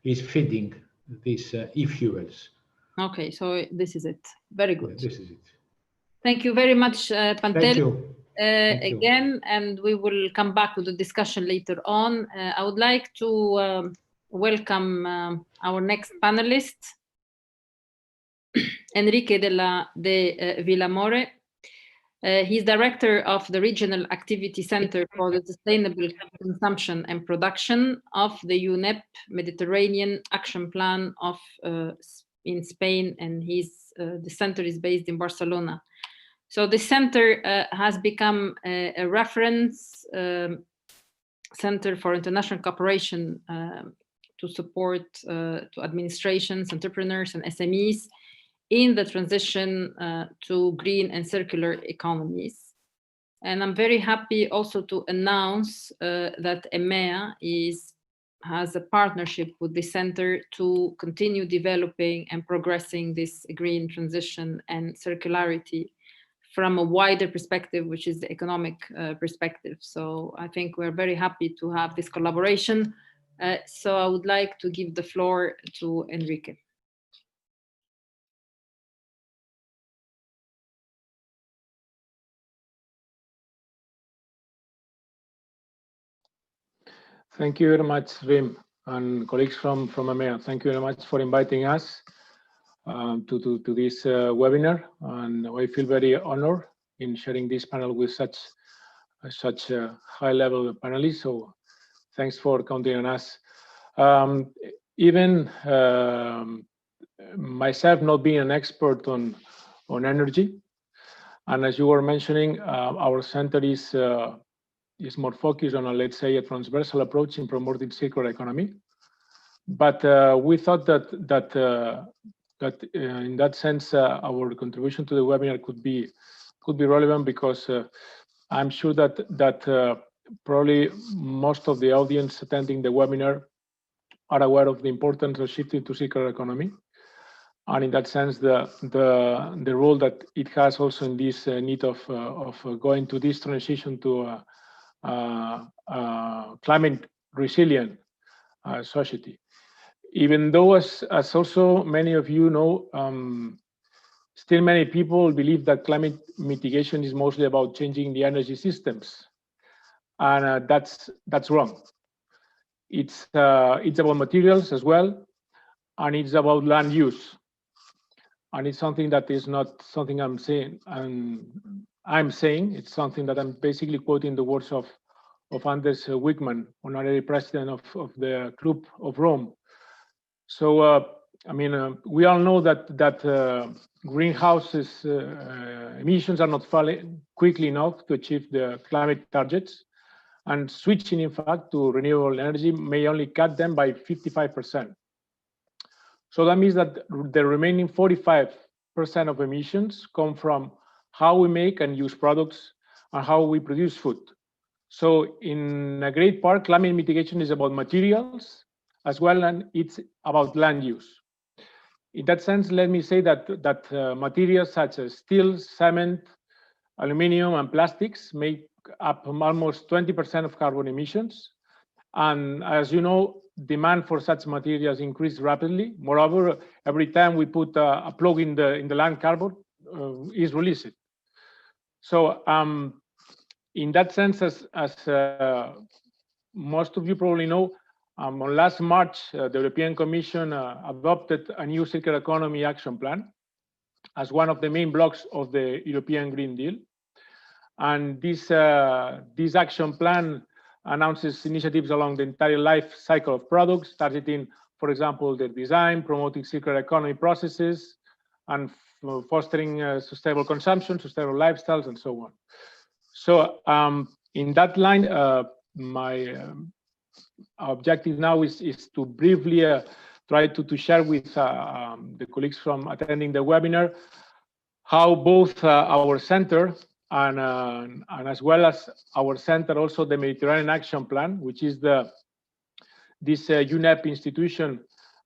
is feeding these e-fuels. Okay, so this is it. Very good. Yeah, this is it. Thank you very much, Pantelis. Thank you. Again, and we will come back to the discussion later on. I would like to welcome our next panelist, Enrique de Villamore. He's director of the Regional Activity Center for the Sustainable Consumption and Production of the UNEP Mediterranean Action Plan in Spain, and the center is based in Barcelona. So the center has become a reference center for international cooperation to support to administrations, entrepreneurs, and SMEs in the transition to green and circular economies. And I'm very happy also to announce that EMEA has a partnership with the center to continue developing and progressing this green transition and circularity from a wider perspective, which is the economic perspective. So I think we're very happy to have this collaboration. So I would like to give the floor to Enrique. Thank you very much, Rim, and colleagues from EMEA. Thank you very much for inviting us to this webinar, and I feel very honored in sharing this panel with such high-level panelists. So thanks for counting on us. Even myself not being an expert on energy, and as you were mentioning, our center is more focused on, let's say, a transversal approach in promoting circular economy. But we thought that in that sense, our contribution to the webinar could be relevant, because I'm sure that probably most of the audience attending the webinar are aware of the importance of shifting to circular economy. And in that sense, the role that it has also in this need of going to this transition to climate resilient society. Even though, as also many of you know, still many people believe that climate mitigation is mostly about changing the energy systems, and that's wrong. It's about materials as well, and it's about land use. And it's something that is not something I'm saying, it's something that I'm basically quoting the words of Anders Wickman, honorary president of the Club of Rome. So, I mean, we all know that greenhouse emissions are not falling quickly enough to achieve the climate targets, and switching, in fact, to renewable energy may only cut them by 55%. So that means that the remaining 45% of emissions come from how we make and use products and how we produce food. So in a great part, climate mitigation is about materials as well, and it's about land use. In that sense, let me say that materials such as steel, cement, aluminum, and plastics make up almost 20% of carbon emissions. And as you know, demand for such materials increased rapidly. Moreover, every time we put a plug in the land, carbon is released. So in that sense, as most of you probably know, on last March, the European Commission adopted a new circular economy action plan as one of the main blocks of the European Green Deal. And this action plan announces initiatives along the entire life cycle of products, targeting, for example, their design, promoting circular economy processes, and fostering sustainable consumption, sustainable lifestyles, and so on. So in that line, my objective now is to briefly try to share with the colleagues from attending the webinar how both our center and as well as our center, also the Mediterranean Action Plan, which is this UNEP institution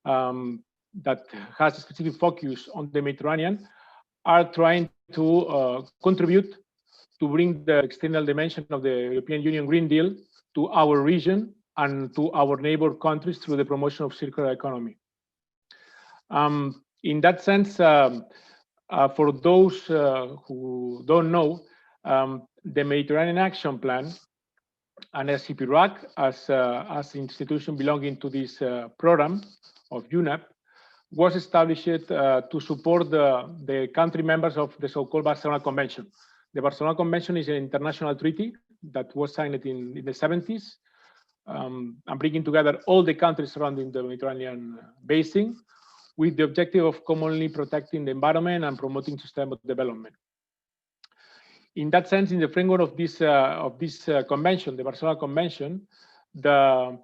that has a specific focus on the Mediterranean, are trying to contribute to bring the external dimension of the European Union Green Deal to our region and to our neighbor countries through the promotion of circular economy. In that sense, for those who don't know, the Mediterranean Action Plan and SCP-RAC, as an institution belonging to this program of UNEP, was established to support the country members of the so-called Barcelona Convention. The Barcelona Convention is an international treaty that was signed in the 70s, and bringing together all the countries surrounding the Mediterranean basin with the objective of commonly protecting the environment and promoting sustainable development. In that sense, in the framework of this convention, the Barcelona Convention, the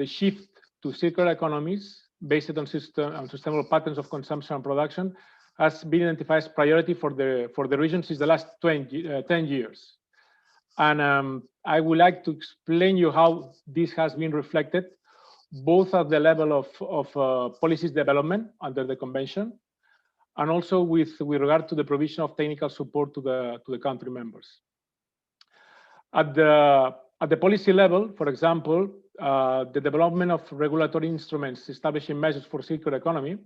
shift to circular economies based on sustainable patterns of consumption and production has been identified as priority for the region since the last 10 years. And I would like to explain you how this has been reflected, both at the level of policies development under the convention, and also with regard to the provision of technical support to the country members. At the policy level, for example, the development of regulatory instruments establishing measures for circular economy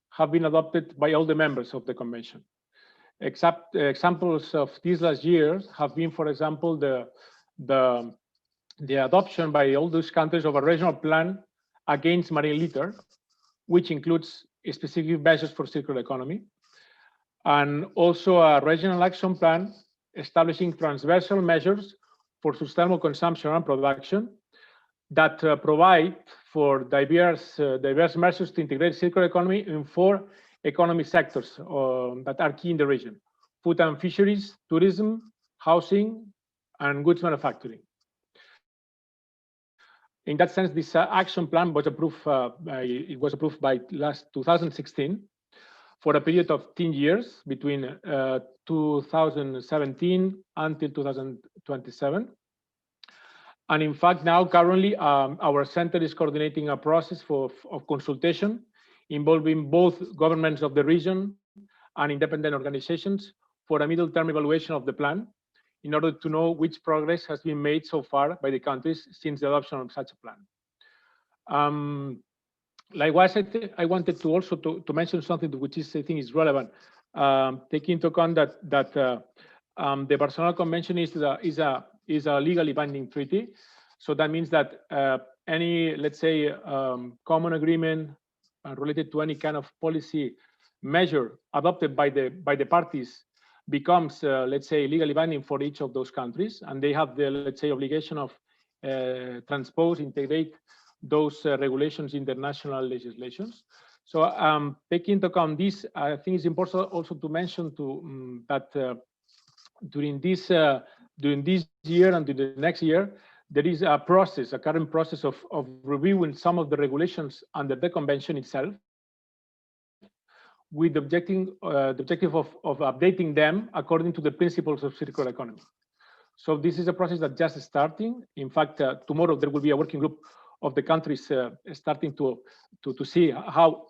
have been adopted by all the members of the convention. Examples of these last years have been, for example, the adoption by all those countries of a regional plan against marine litter, which includes specific measures for circular economy, and also a regional action plan establishing transversal measures for sustainable consumption and production that provide for diverse measures to integrate circular economy in 4 economic sectors that are key in the region: food and fisheries, tourism, housing, and goods manufacturing. In that sense, this action plan was approved. It was approved by last 2016 for a period of 10 years between 2017 until 2027. And in fact, now currently, our center is coordinating a process of consultation involving both governments of the region and independent organizations for a middle-term evaluation of the plan in order to know which progress has been made so far by the countries since the adoption of such a plan. Likewise, I wanted to also to mention something which is, I think, is relevant. Taking into account that the Barcelona Convention is a legally binding treaty, so that means that any, let's say, common agreement related to any kind of policy measure adopted by the parties becomes, let's say, legally binding for each of those countries, and they have the, let's say, obligation of integrate those regulations in their national legislations. So taking into account this, I think it's important also to mention that during this year and the next year, there is a current process of reviewing some of the regulations under the convention itself, with the objective of updating them according to the principles of circular economy. So this is a process that just starting. In fact, tomorrow there will be a working group of the countries starting to see how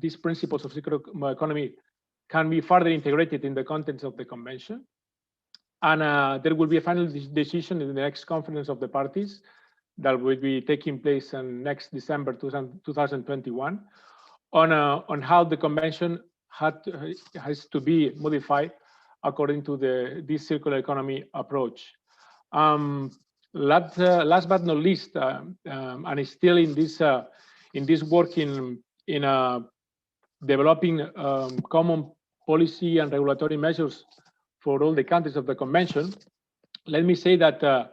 these principles of circular economy can be further integrated in the contents of the convention. And there will be a final decision in the next conference of the parties that will be taking place in next December 2021 on how the convention has to be modified according to this circular economy approach. Last but not least, and it's still in this work in developing common policy and regulatory measures for all the countries of the convention, let me say that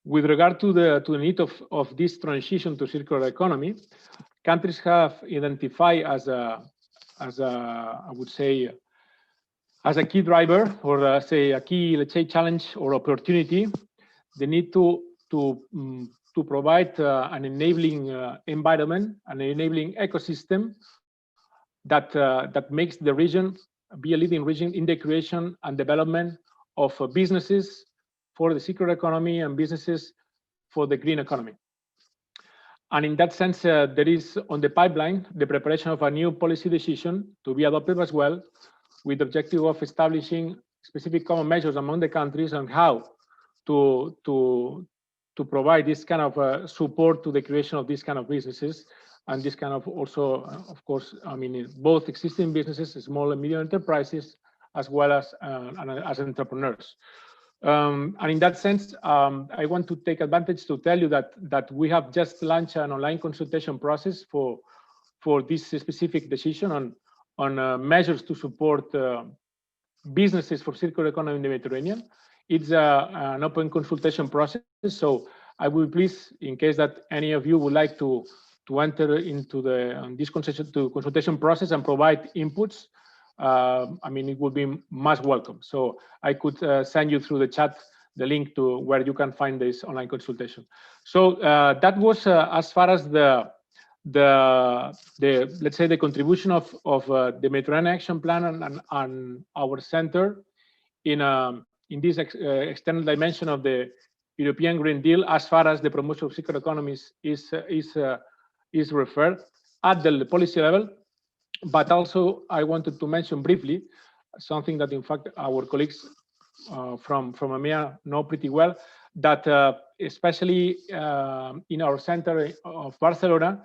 with regard to the need of this transition to circular economy, countries have identified as I would say, as a key driver, or say a key, let's say, challenge or opportunity, the need to provide an enabling environment, an enabling ecosystem that makes the region be a leading region in the creation and development of businesses for the circular economy and businesses for the green economy. And in that sense, there is on the pipeline the preparation of a new policy decision to be adopted as well, with the objective of establishing specific common measures among the countries on how to provide this kind of support to the creation of these kind of businesses, and this kind of also, of course, I mean, both existing businesses, small and medium enterprises, as well as entrepreneurs. And in that sense, I want to take advantage to tell you that we have just launched an online consultation process for this specific decision on measures to support businesses for circular economy in the Mediterranean. It's an open consultation process, so I will please, in case that any of you would like to enter into this consultation process and provide inputs, I mean, it would be most welcome. So I could send you through the chat the link to where you can find this online consultation. So that was as far as the let's say the contribution of the Mediterranean Action Plan and our center in this external dimension of the European Green Deal, as far as the promotion of circular economies is referred at the policy level. But also, I wanted to mention briefly something that, in fact, our colleagues from EMEA know pretty well, that especially in our center of Barcelona,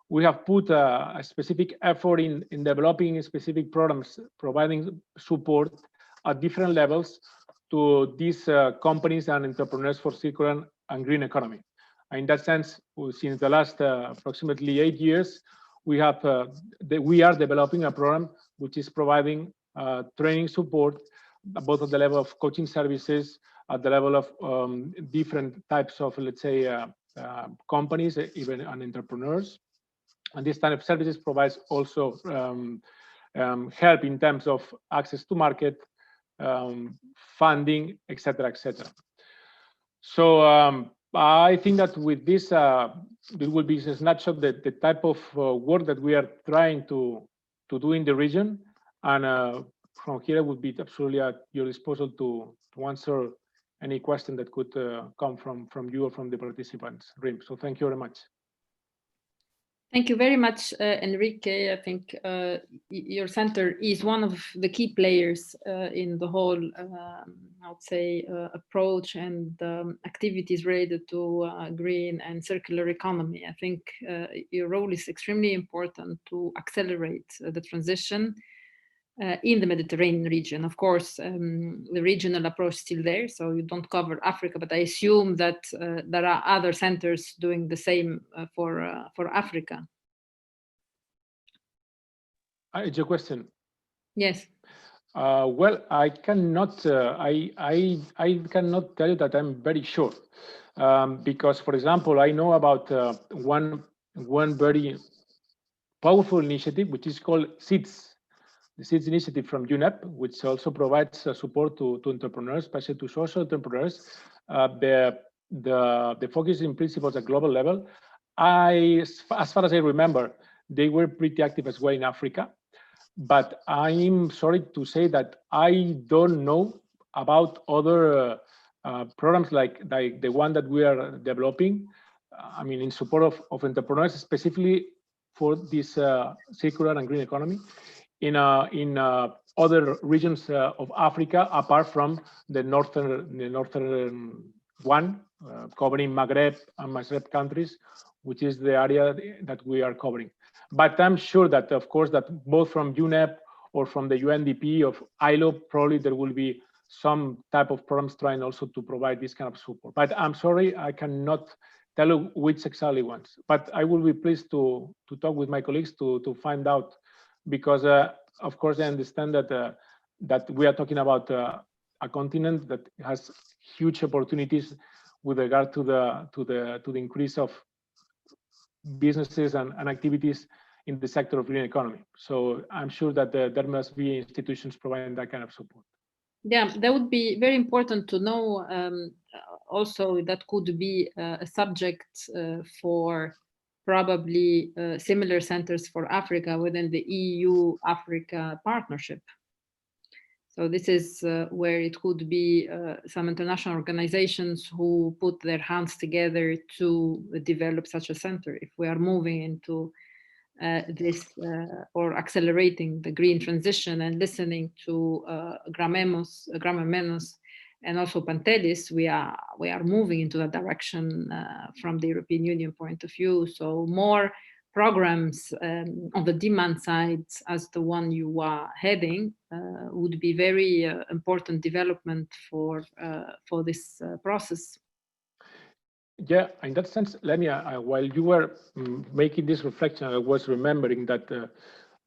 we have put a specific effort in developing specific programs, providing support at different levels to these companies and entrepreneurs for circular and green economy. In that sense, since the last approximately 8 years, we are developing a program which is providing training support, both at the level of coaching services, at the level of different types of, let's say, companies, even and entrepreneurs. And this type of services provides also help in terms of access to market, funding, etc., etc. So I think that with this, it will be a snapshot the type of work that we are trying to do in the region, and from here I would be absolutely at your disposal to answer any question that could come from you or from the participants. So thank you very much. Thank you very much, Enrique. I think your center is one of the key players in the whole, I would say, approach and activities related to green and circular economy. I think your role is extremely important to accelerate the transition in the Mediterranean region. Of course, the regional approach is still there, so you don't cover Africa, but I assume that there are other centers doing the same for Africa. It's your question. Yes. Well, I cannot. I cannot tell you that I'm very sure, because, for example, I know about one very powerful initiative which is called SEEDS. The SEEDS initiative from UNEP, which also provides support to entrepreneurs, especially to social entrepreneurs. The focus in principles at global level. As far as I remember, they were pretty active as well in Africa. But I'm sorry to say that I don't know about other programs like the one that we are developing. I mean, in support of entrepreneurs, specifically for this circular and green economy in other regions of Africa, apart from the northern one, covering Maghreb and Maghreb countries, which is the area that we are covering. But I'm sure that, of course, that both from UNEP or from the UNDP of ILO, probably there will be some type of programs trying also to provide this kind of support. But I'm sorry, I cannot tell you which exactly ones. But I will be pleased to talk with my colleagues to find out, because of course I understand that that we are talking about a continent that has huge opportunities with regard to the increase of businesses and activities in the sector of green economy. So I'm sure that there must be institutions providing that kind of support. Yeah, that would be very important to know. Also, that could be a subject for probably similar centers for Africa within the EU-Africa partnership. So this is where it could be some international organizations who put their hands together to develop such a center. If we are moving into this or accelerating the green transition and listening to Grammenos and also Pantelis, we are moving into that direction from the European Union point of view. So more programs on the demand side, as the one you are heading, would be very important development for this process. Yeah, in that sense, let me, while you were making this reflection, I was remembering that,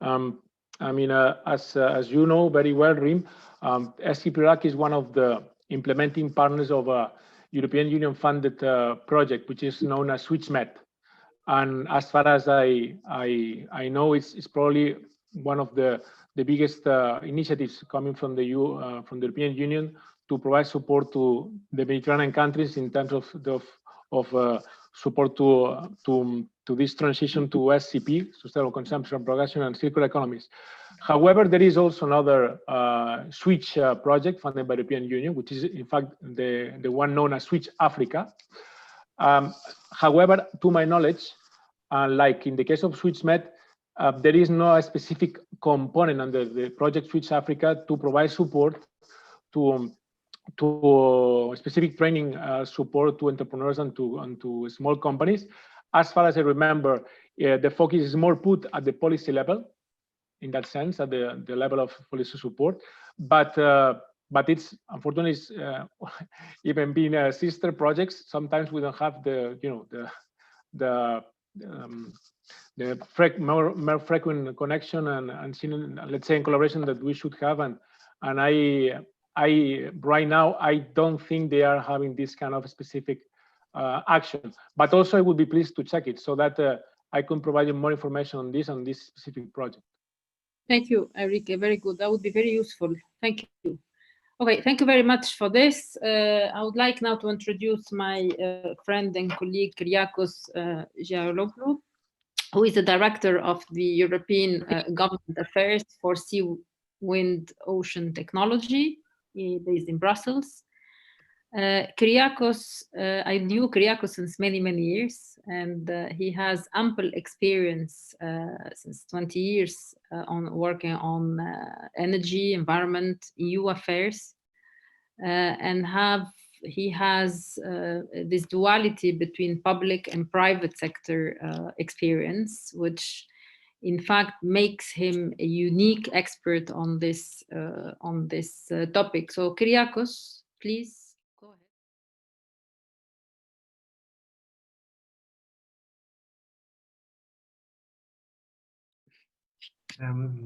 I mean, as you know very well, Rim, SCP Iraq is one of the implementing partners of a European Union funded project, which is known as SwitchMed. And as far as I know, it's probably one of the biggest initiatives coming from the European Union to provide support to the Mediterranean countries in terms of support to this transition to SCP, sustainable consumption, production, and circular economies. However, there is also another Switch project funded by the European Union, which is in fact the one known as Switch Africa. However, to my knowledge, like in the case of SwitchMed, there is no specific component under the project Switch Africa to provide support to specific training support to entrepreneurs and to small companies. As far as I remember, the focus is more put at the policy level, in that sense, at the level of policy support. But it's unfortunately even being sister projects, sometimes we don't have the more frequent connection and let's say in collaboration that we should have. And I right now I don't think they are having this kind of specific action. But also I would be pleased to check it so that I can provide you more information on this specific project. Thank you, Enrique. Very good. That would be very useful. Thank you. Okay, thank you very much for this. I would like now to introduce my friend and colleague Kyriakos Giaologlu, who is the director of the European Government Affairs for Sea, Wind, Ocean Technology, based in Brussels. Kyriakos, I knew Kyriakos since many, many years, and he has ample experience since 20 years on working on energy, environment, EU affairs, and he has this duality between public and private sector experience, which in fact makes him a unique expert on this topic. So Kyriakos, please.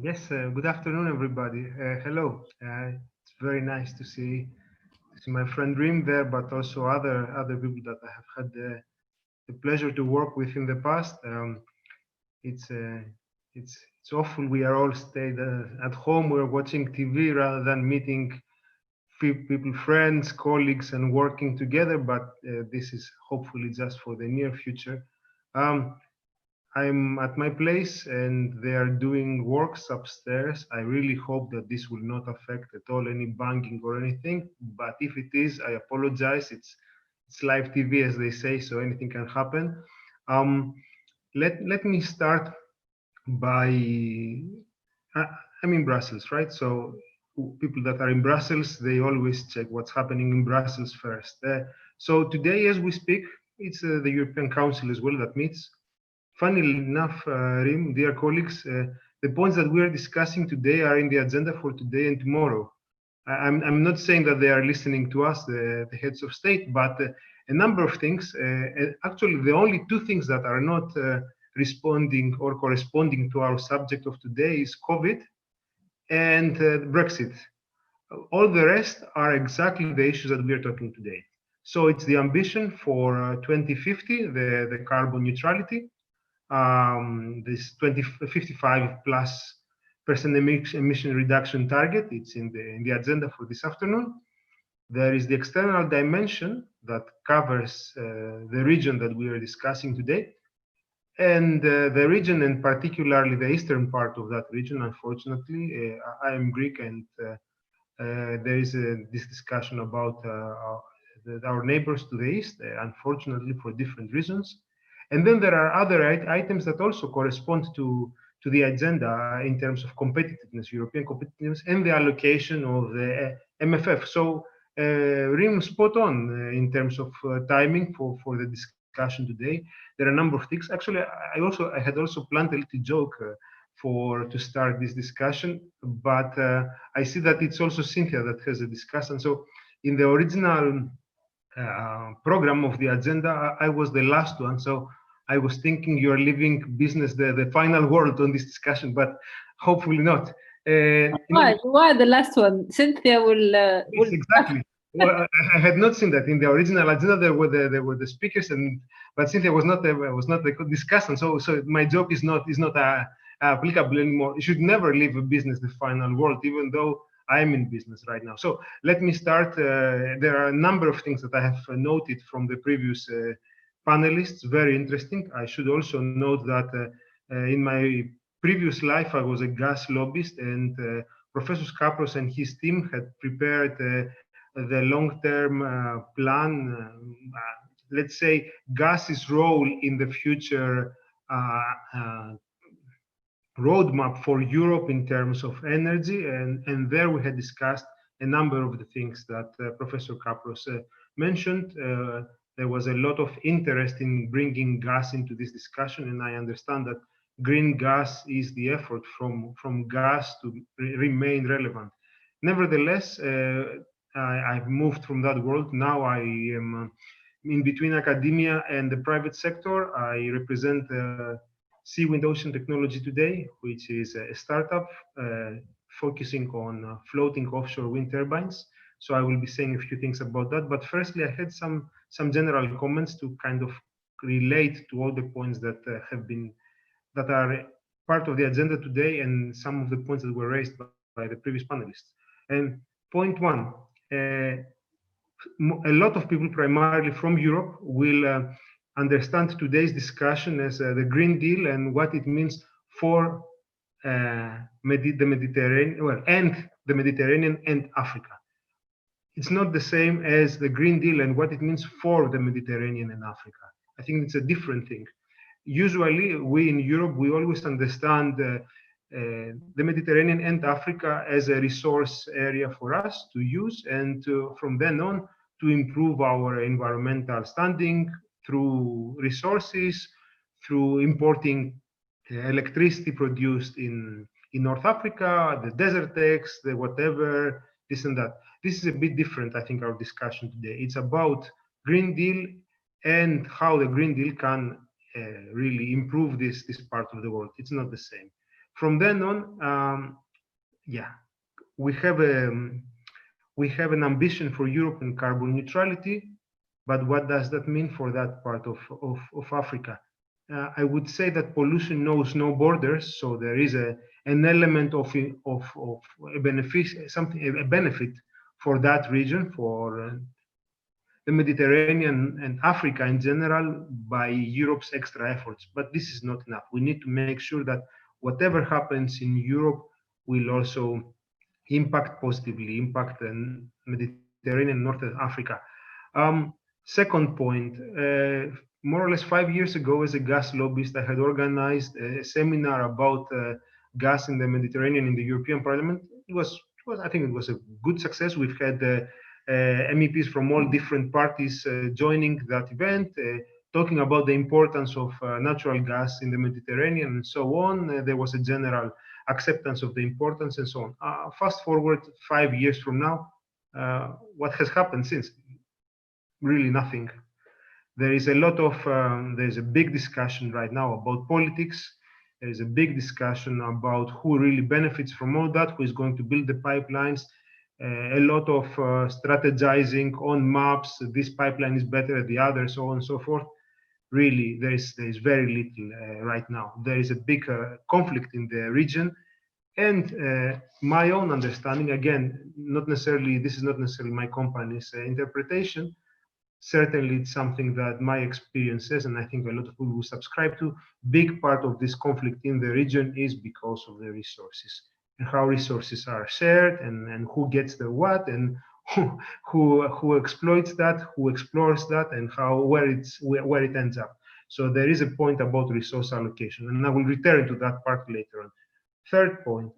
Yes, good afternoon, everybody. Hello. It's very nice to see my friend Rim there, but also other people that I have had the pleasure to work with in the past. It's awful. We are all stayed at home. We're watching TV rather than meeting people, friends, colleagues, and working together. But this is hopefully just for the near future. I'm at my place and they are doing works upstairs. I really hope that this will not affect at all any banging or anything. But if it is, I apologize. It's live TV, as they say, so anything can happen. Let me start by, I'm in Brussels, right? So people that are in Brussels, they always check what's happening in Brussels first. So today, as we speak, it's the European Council as well that meets. Funnily enough, Rim, dear colleagues, the points that we are discussing today are in the agenda for today and tomorrow. I'm not saying that they are listening to us, the heads of state, but a number of things. Actually, the only two things that are not responding or corresponding to our subject of today is COVID and Brexit. All the rest are exactly the issues that we are talking today. So it's the ambition for 2050, the carbon neutrality. This 55+% emission reduction target. It's in the agenda for this afternoon. There is the external dimension that covers the region that we are discussing today, and the region, and particularly the eastern part of that region. Unfortunately, I am Greek, and there is this discussion about our neighbors to the east. Unfortunately, for different reasons. And then there are other items that also correspond to the agenda in terms of competitiveness, European competitiveness, and the allocation of the MFF. So Rim, spot on in terms of timing for the discussion today. There are a number of things. Actually, I had also planned a little joke to start this discussion, but I see that it's also Cynthia that has a discussion. So in the original program of the agenda, I was the last one. So I was thinking you're leaving business the final word on this discussion, but hopefully not. You are the last one. Cynthia will. Yes, exactly. Well, I had not seen that in the original agenda. There were the speakers, but Cynthia was not the discussant. So my joke is not applicable anymore. You should never leave a business the final word, even though I am in business right now. So let me start. There are a number of things that I have noted from the previous panelists, very interesting. I should also note that in my previous life, I was a gas lobbyist, and Professor Capros and his team had prepared the long-term plan, let's say gas's role in the future roadmap for Europe in terms of energy. And there we had discussed a number of the things that Professor Capros mentioned. There was a lot of interest in bringing gas into this discussion, and I understand that green gas is the effort from gas to remain relevant. Nevertheless, I've moved from that world. Now I am in between academia and the private sector. I represent Sea Wind Ocean Technology today, which is a startup focusing on floating offshore wind turbines. So I will be saying a few things about that. But firstly, I had some general comments to kind of relate to all the points that that are part of the agenda today, and some of the points that were raised by the previous panelists. And point one, a lot of people, primarily from Europe, will understand today's discussion as the Green Deal and what it means for the Mediterranean, and Africa. it's not the same as the Green Deal and what it means for the Mediterranean and Africa. I think it's a different thing. Usually, we in Europe, we always understand the Mediterranean and Africa as a resource area for us to use, and from then on to improve our environmental standing through resources, through importing electricity produced in North Africa, the desert tax, the whatever, this and that. This is a bit different, I think, our discussion today. It's about Green Deal and how the Green Deal can really improve this part of the world. It's not the same. From then on, yeah, we have an ambition for Europe in carbon neutrality, but what does that mean for that part of Africa? I would say that pollution knows no borders, so there is an element of a benefit for that region, for the Mediterranean and Africa in general, by Europe's extra efforts. But this is not enough. We need to make sure that whatever happens in Europe will also positively impact the Mediterranean and North Africa. Second point, more or less 5 years ago, as a gas lobbyist, I had organized a seminar about gas in the Mediterranean in the European Parliament. I think it was a good success. We've had MEPs from all different parties joining that event, talking about the importance of natural gas in the Mediterranean and so on. There was a general acceptance of the importance and so on. Fast forward 5 years from now, what has happened since? Really nothing. There is there's a big discussion right now about politics. There is a big discussion about who really benefits from all that, who is going to build the pipelines. A lot of strategizing on maps. This pipeline is better than the other, so on and so forth. Really, there is very little right now. There is a big conflict in the region, and my own understanding, again, this is not necessarily my company's interpretation. Certainly, it's something that my experience says, and I think a lot of people will subscribe to. Big part of this conflict in the region is because of the resources and how resources are shared, and who gets the what, and who exploits that, who explores that, and where it ends up. So there is a point about resource allocation, and I will return to that part later on. Third point,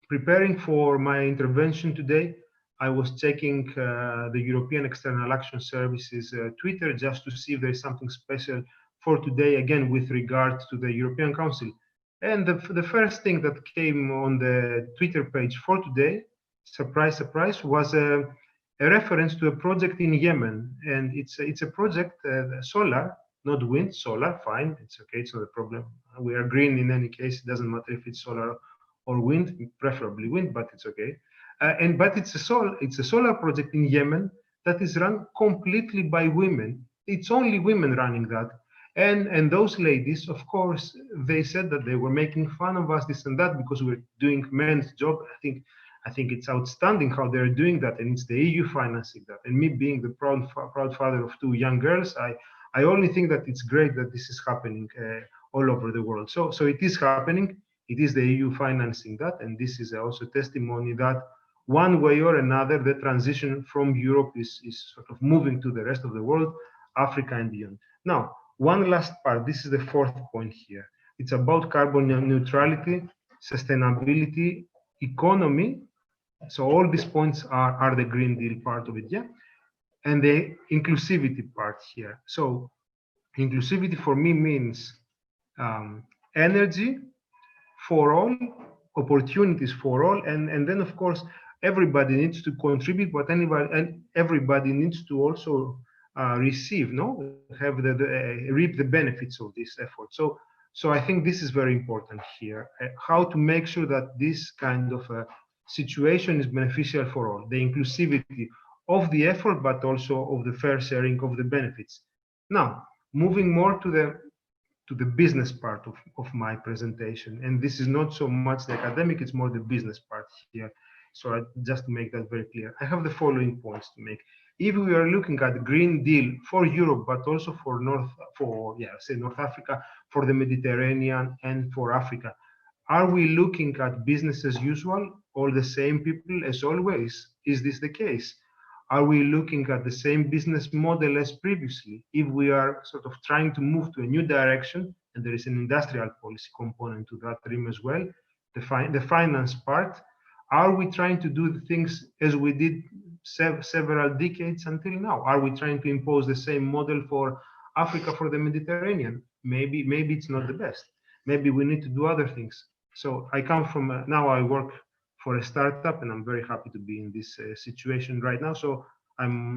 preparing for my intervention today, I was checking the European External Action Service's Twitter just to see if there is something special for today, again, with regard to the European Council. And the first thing that came on the Twitter page for today, surprise, surprise, was a reference to a project in Yemen. And it's a project, solar, not wind, solar, fine, it's okay, it's not a problem. We are green in any case, it doesn't matter if it's solar or wind, preferably wind, but it's okay. But it's a solar project in Yemen that is run completely by women. It's only women running that. And those ladies, of course, they said that they were making fun of us, this and that, because we're doing men's job. I think it's outstanding how they're doing that, and it's the EU financing that. And me being the proud father of 2 young girls, I only think that it's great that this is happening all over the world. So it is happening. It is the EU financing that, and this is also testimony that one way or another, the transition from Europe is sort of moving to the rest of the world, Africa and beyond. Now, one last part, this is the fourth point here. It's about carbon neutrality, sustainability, economy. So all these points are the Green Deal part of it, yeah? And the inclusivity part here. So inclusivity for me means energy for all, opportunities for all, and then of course, everybody needs to contribute, but everybody needs to also receive, reap the benefits of this effort. So I think this is very important here. How to make sure that this kind of situation is beneficial for all, the inclusivity of the effort, but also of the fair sharing of the benefits. Now, moving more to the business part of my presentation, and this is not so much the academic, it's more the business part here. So just to make that very clear, I have the following points to make. If we are looking at Green Deal for Europe, but also for North Africa, for the Mediterranean, and for Africa, are we looking at business as usual, all the same people as always? Is this the case? Are we looking at the same business model as previously? If we are sort of trying to move to a new direction, and there is an industrial policy component to that dream as well, the finance part, are we trying to do the things as we did several decades until now? Are we trying to impose the same model for Africa, for the Mediterranean? Maybe it's not the best. Maybe we need to do other things. So I come from, now I work for a startup, and I'm very happy to be in this situation right now. So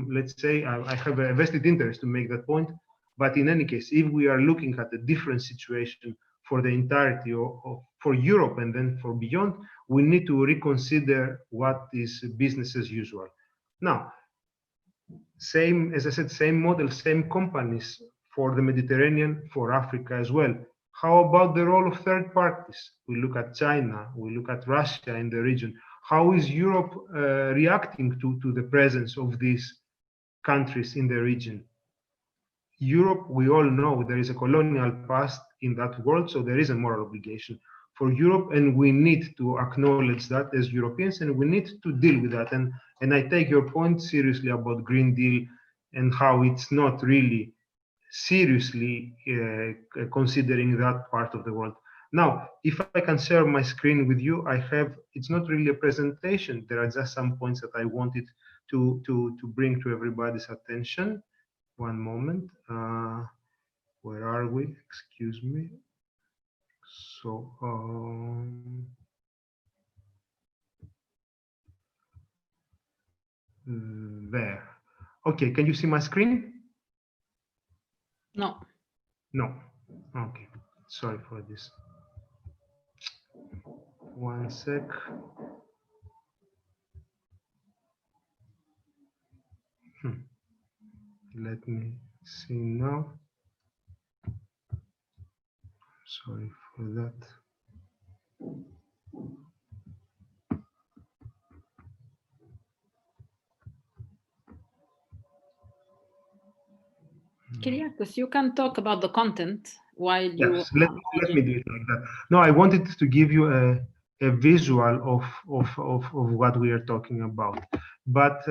let's say I have a vested interest to make that point. But in any case, if we are looking at a different situation for the entirety for Europe and then for beyond, we need to reconsider what is business as usual. Now, same, as I said, same model, same companies for the Mediterranean, for Africa as well. How about the role of third parties? We look at China, we look at Russia in the region. How is Europe reacting to the presence of these countries in the region? Europe, we all know there is a colonial past in that world, so there is a moral obligation for Europe, and we need to acknowledge that as Europeans, and we need to deal with that. And I take your point seriously about Green Deal and how it's not really seriously considering that part of the world. Now, if I can share my screen with you, it's not really a presentation. There are just some points that I wanted to bring to everybody's attention. One moment. Where are we? Excuse me. So, there. Okay, can you see my screen? No. No. Okay. Sorry for this. One sec. Let me see now. Sorry for that. Kyriakos, you can talk about the content while you... Yes, let me do it like that. No, I wanted to give you a visual of what we are talking about. But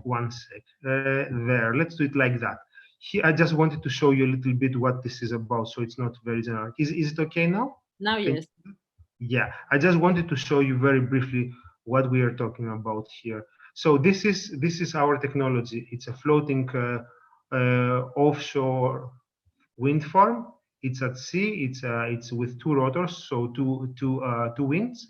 one sec. There, let's do it like that. Here, I just wanted to show you a little bit what this is about, so it's not very general. Is it okay now? Now, yes. Yeah, I just wanted to show you very briefly what we are talking about here. So this is our technology. It's a floating offshore wind farm. It's at sea. It's with two rotors, so two wings.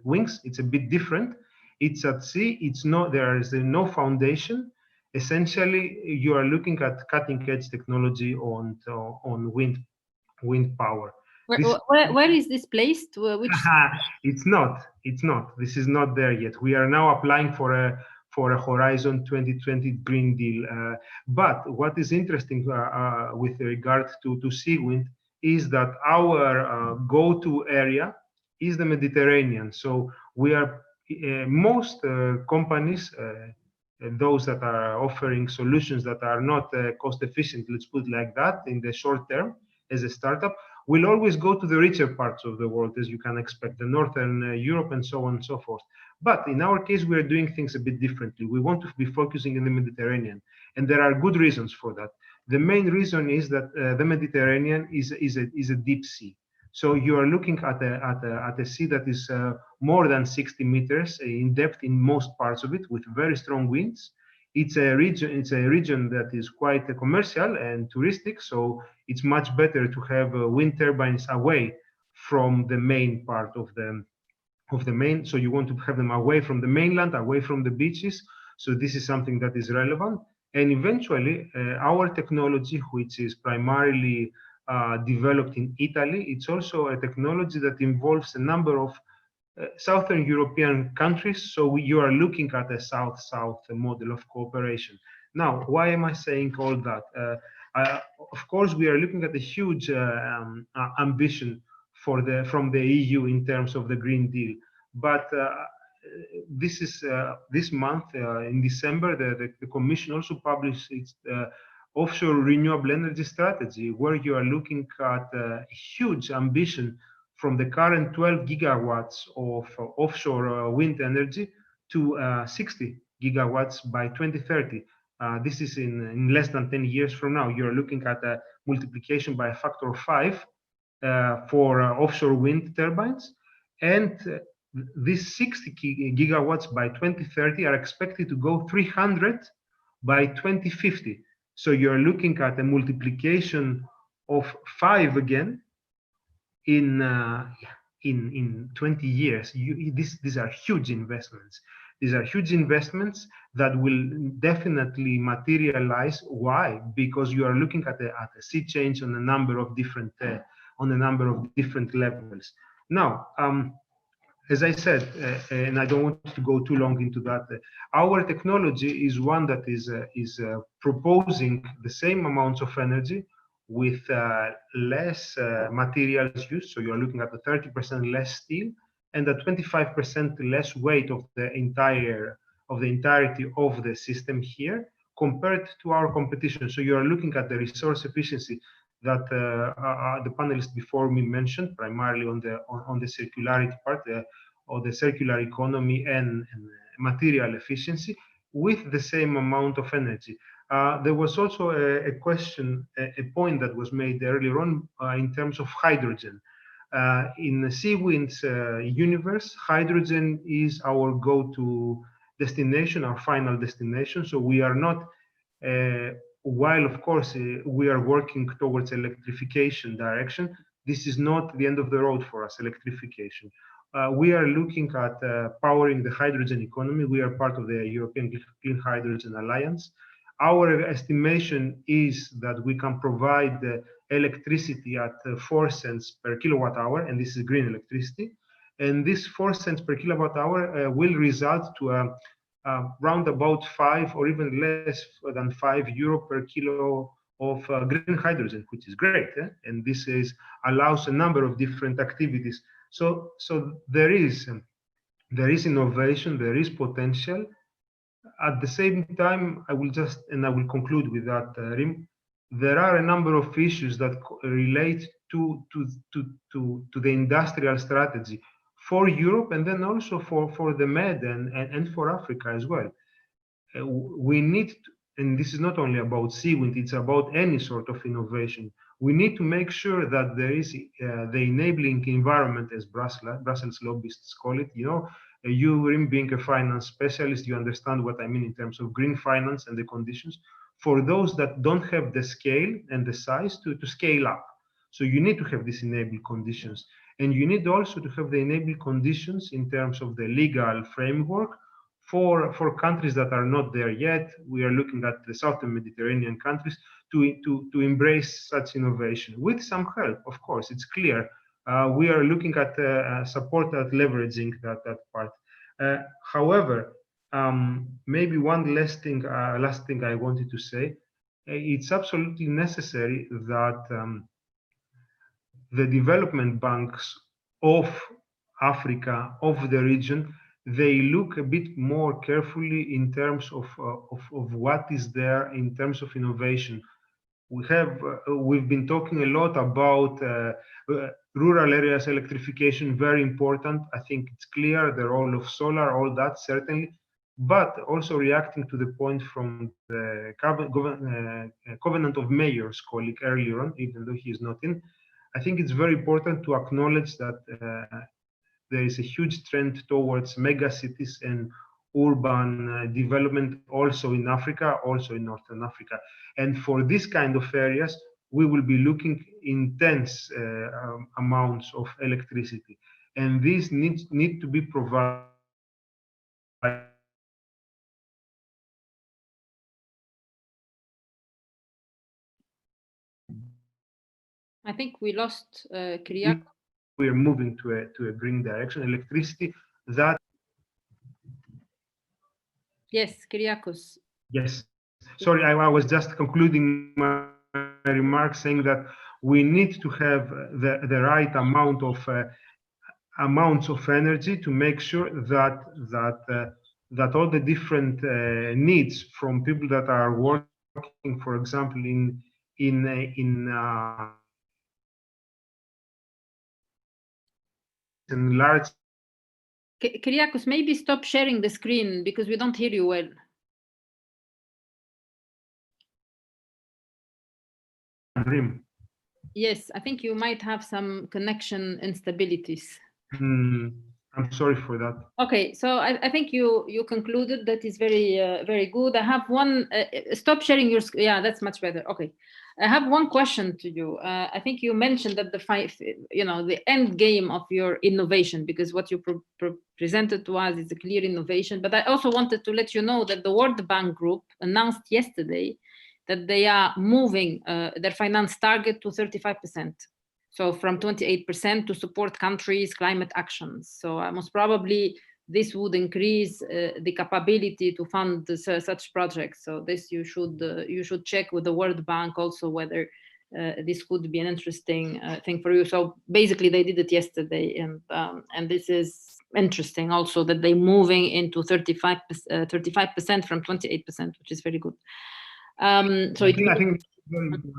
Wings. It's a bit different. It's at sea. There is no foundation. Essentially, you are looking at cutting-edge technology on wind power. Where is this placed? Which... It's not. This is not there yet. We are now applying for a Horizon 2020 Green Deal. But what is interesting with regard to sea wind is that our go-to area is the Mediterranean. So we are most companies. Those that are offering solutions that are not cost efficient, let's put it like that, in the short term as a startup, will always go to the richer parts of the world, as you can expect, the Northern Europe and so on and so forth. But in our case, we are doing things a bit differently. We want to be focusing in the Mediterranean, and there are good reasons for that. The main reason is that the Mediterranean is a deep sea. So you are looking at a sea that is more than 60 meters in depth in most parts of it, with very strong winds. It's a region that is quite commercial and touristic, so it's much better to have wind turbines away from the main part of the main. So you want to have them away from the mainland, away from the beaches. So this is something that is relevant. And eventually, our technology, which is primarily developed in Italy, it's also a technology that involves a number of Southern European countries. So you are looking at a South-South model of cooperation. Now, why am I saying all that? Of course, we are looking at a huge ambition from the EU in terms of the Green Deal. But this month, in December, the Commission also published its offshore renewable energy strategy, where you are looking at a huge ambition from the current 12 gigawatts of offshore wind energy to 60 gigawatts by 2030. This is in less than 10 years from now. You're looking at a multiplication by a factor of 5 for offshore wind turbines. And these 60 gigawatts by 2030 are expected to go 300 by 2050. So you're looking at a multiplication of 5 again in 20 years. These are huge investments. These are huge investments that will definitely materialize. Why? Because you are looking at a sea change on a number of different levels. Now, as I said, and I don't want to go too long into that, our technology is one that is proposing the same amounts of energy with less materials used. So you're looking at a 30% less steel and a 25% less weight of the entirety of the system here compared to our competition. So you're looking at the resource efficiency that the panelists before me mentioned, primarily on the circularity part, or the circular economy and material efficiency, with the same amount of energy. There was also a point that was made earlier on in terms of hydrogen. In the Seawind's universe, hydrogen is our go-to destination, our final destination. So we are not, while of course we are working towards electrification direction, this is not the end of the road for us, electrification. We are looking at powering the hydrogen economy. We are part of the European Clean Hydrogen Alliance. Our estimation is that we can provide electricity at 4 cents per kilowatt hour, and this is green electricity. And this 4 cents per kilowatt hour will result to round about 5 or even less than 5 euro per kilo of green hydrogen, which is great. And this allows a number of different activities. So there is innovation, there is potential. At the same time, I will conclude with that, Rim. There are a number of issues that relate to the industrial strategy for Europe, and then also for the Med and for Africa as well. We need, and this is not only about Seawind, it's about any sort of innovation. We need to make sure that there is the enabling environment, as Brussels lobbyists call it. You, Rim, being a finance specialist, you understand what I mean in terms of green finance and the conditions for those that don't have the scale and the size to scale up. So you need to have these enabling conditions. And you need also to have the enabling conditions in terms of the legal framework for countries that are not there yet. We are looking at the Southern Mediterranean countries to embrace such innovation with some help, of course. It's clear. We are looking at support at leveraging that part. However, maybe one last thing I wanted to say, it's absolutely necessary that the development banks of Africa, of the region, they look a bit more carefully in terms of what is there in terms of innovation. We've been talking a lot about rural areas electrification, very important. I think it's clear the role of solar, all that certainly, but also reacting to the point from the Covenant of Mayors colleague earlier on, even though he is not in. I think it's very important to acknowledge that there is a huge trend towards mega cities and urban development also in Africa, also in Northern Africa. And for this kind of areas, we will be looking intense amounts of electricity. And these need to be provided. I think we lost Kyriakos. We are moving to a green direction. Electricity that. Yes, Kyriakos. Yes. Sorry, I was just concluding my remarks saying that we need to have the right amount of amounts of energy to make sure that all the different needs from people that are working, for example, in large Kyriakos, maybe stop sharing the screen because we don't hear you well. Yes, I think you might have some connection instabilities. I'm sorry for that. Okay, so I think you concluded that is very very good. I have one. Stop sharing your screen. Yeah, that's much better. Okay, I have one question to you. I think you mentioned that the end game of your innovation, because what you presented to us is a clear innovation. But I also wanted to let you know that the World Bank Group announced yesterday that they are moving their finance target to 35%. So from 28% to support countries' climate actions. So most probably this would increase the capability to fund such projects. So this you should check with the World Bank also whether this could be an interesting thing for you. So basically they did it yesterday, and this is interesting also that they're moving into 35% from 28%, which is very good. So I think very important.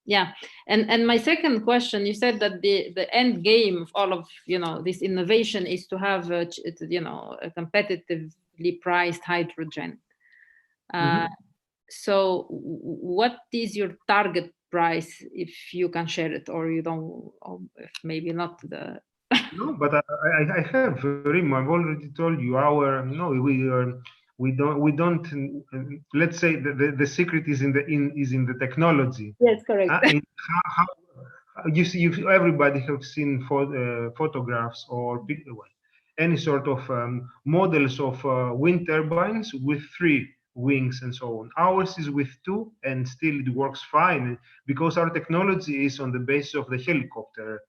Yeah, and my second question, you said that the end game of all of this innovation is to have a competitively priced hydrogen. So what is your target price, if you can share it, or you don't, or if maybe not the. No, but I have, Rim, I've already told you we don't let's say the secret is in the technology. Yes, correct. You see, everybody have seen photographs or any sort of models of wind turbines with 3 wings and so on. Ours is with 2, and still it works fine because our technology is on the basis of the helicopter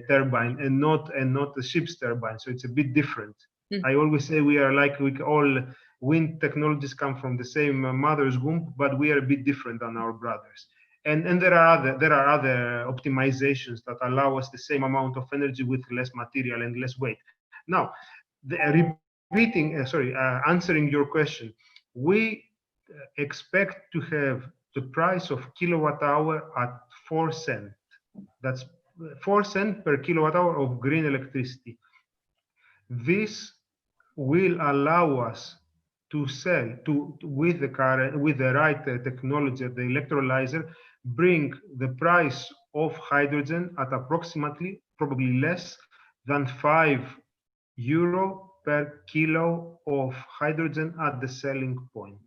turbine and not the ship's turbine. So it's a bit different. I always say we all wind technologies come from the same mother's womb, but we are a bit different than our brothers. And there are other optimizations that allow us the same amount of energy with less material and less weight. Now, answering your question, we expect to have the price of kilowatt hour at 4 cents. That's 4 cents per kilowatt hour of green electricity. This will allow us to sell with the right technology at the electrolyzer, bring the price of hydrogen at approximately, probably less than €5 per kilo of hydrogen at the selling point,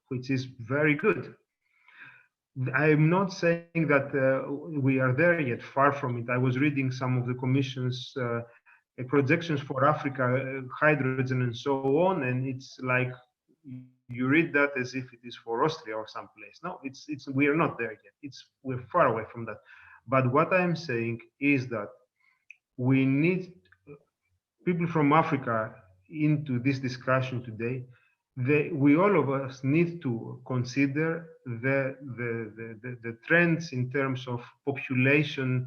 which is very good. I'm not saying that we are there yet, far from it. I was reading some of the Commission's projections for Africa, hydrogen and so on, and it's like you read that as if it is for Austria or someplace. No, we are not there yet. We're far away from that. But what I'm saying is that we need people from Africa into this discussion today. We all of us need to consider the trends in terms of population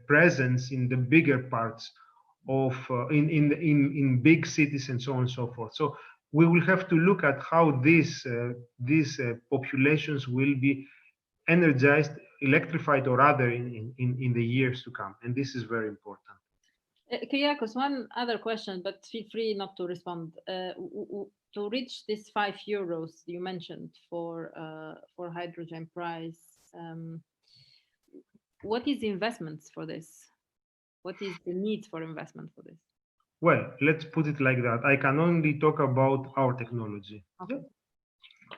presence in the bigger parts of in big cities and so on and so forth. So we will have to look at how these populations will be energized, electrified, or other in the years to come, and this is very important. Kyriakos, one other question, but feel free not to respond. To reach this €5 you mentioned for hydrogen price, what is the investments for this? What is the need for investment for this? Well, let's put it like that. I can only talk about our technology. Okay.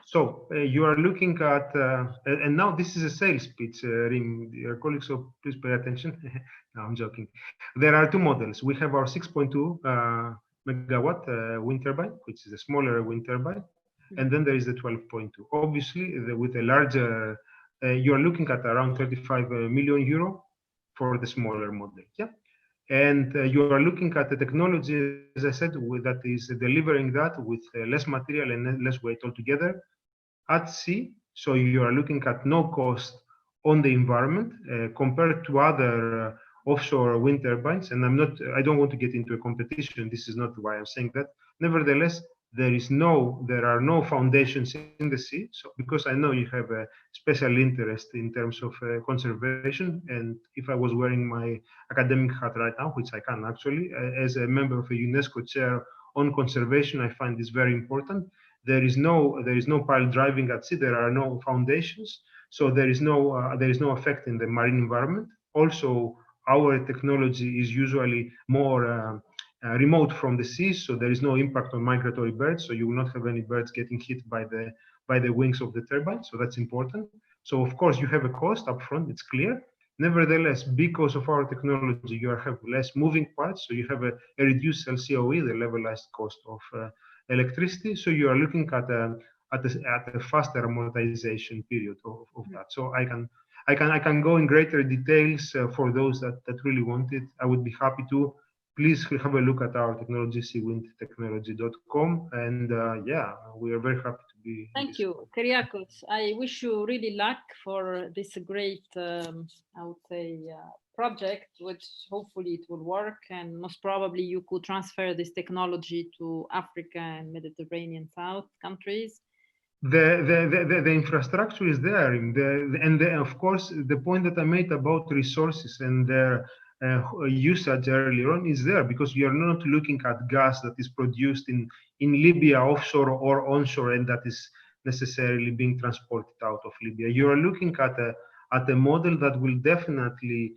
So you are looking at, and now this is a sales pitch, Rim, dear colleagues, so please pay attention. No, I'm joking. There are 2 models. We have our 6.2 megawatt wind turbine, which is a smaller wind turbine, and then there is the 12.2. Obviously, with a larger, you are looking at around €35 million for the smaller model. Yeah. And you are looking at the technology, as I said, that is delivering that with less material and less weight altogether at sea. So you are looking at no cost on the environment compared to other offshore wind turbines. And I don't want to get into a competition. This is not why I'm saying that. Nevertheless, there are no foundations in the sea. So because I know you have a special interest in terms of conservation, and if I was wearing my academic hat right now, which I can actually, as a member of a UNESCO chair on conservation, I find this very important. There is no pile driving at sea. There are no foundations, so there is no effect in the marine environment. Also, our technology is usually more remote from the sea, so there is no impact on migratory birds. So you will not have any birds getting hit by the wings of the turbine. So that's important. So of course you have a cost upfront. It's clear. Nevertheless, because of our technology, you have less moving parts. So you have a reduced LCOE, the levelized cost of electricity. So you are looking at a faster amortization period of that. So I can go in greater details for those that really want it. I would be happy to. Please have a look at our technology, seawindtechnology.com, and yeah, we are very happy to be. Thank you, Kyriakos. I wish you really luck for this great, I would say, project, which hopefully it will work, and most probably you could transfer this technology to Africa and Mediterranean South countries. The infrastructure is there, and of course the point that I made about resources and their usage earlier on is there, because you are not looking at gas that is produced in Libya offshore or onshore and that is necessarily being transported out of Libya. You are looking at a model that will definitely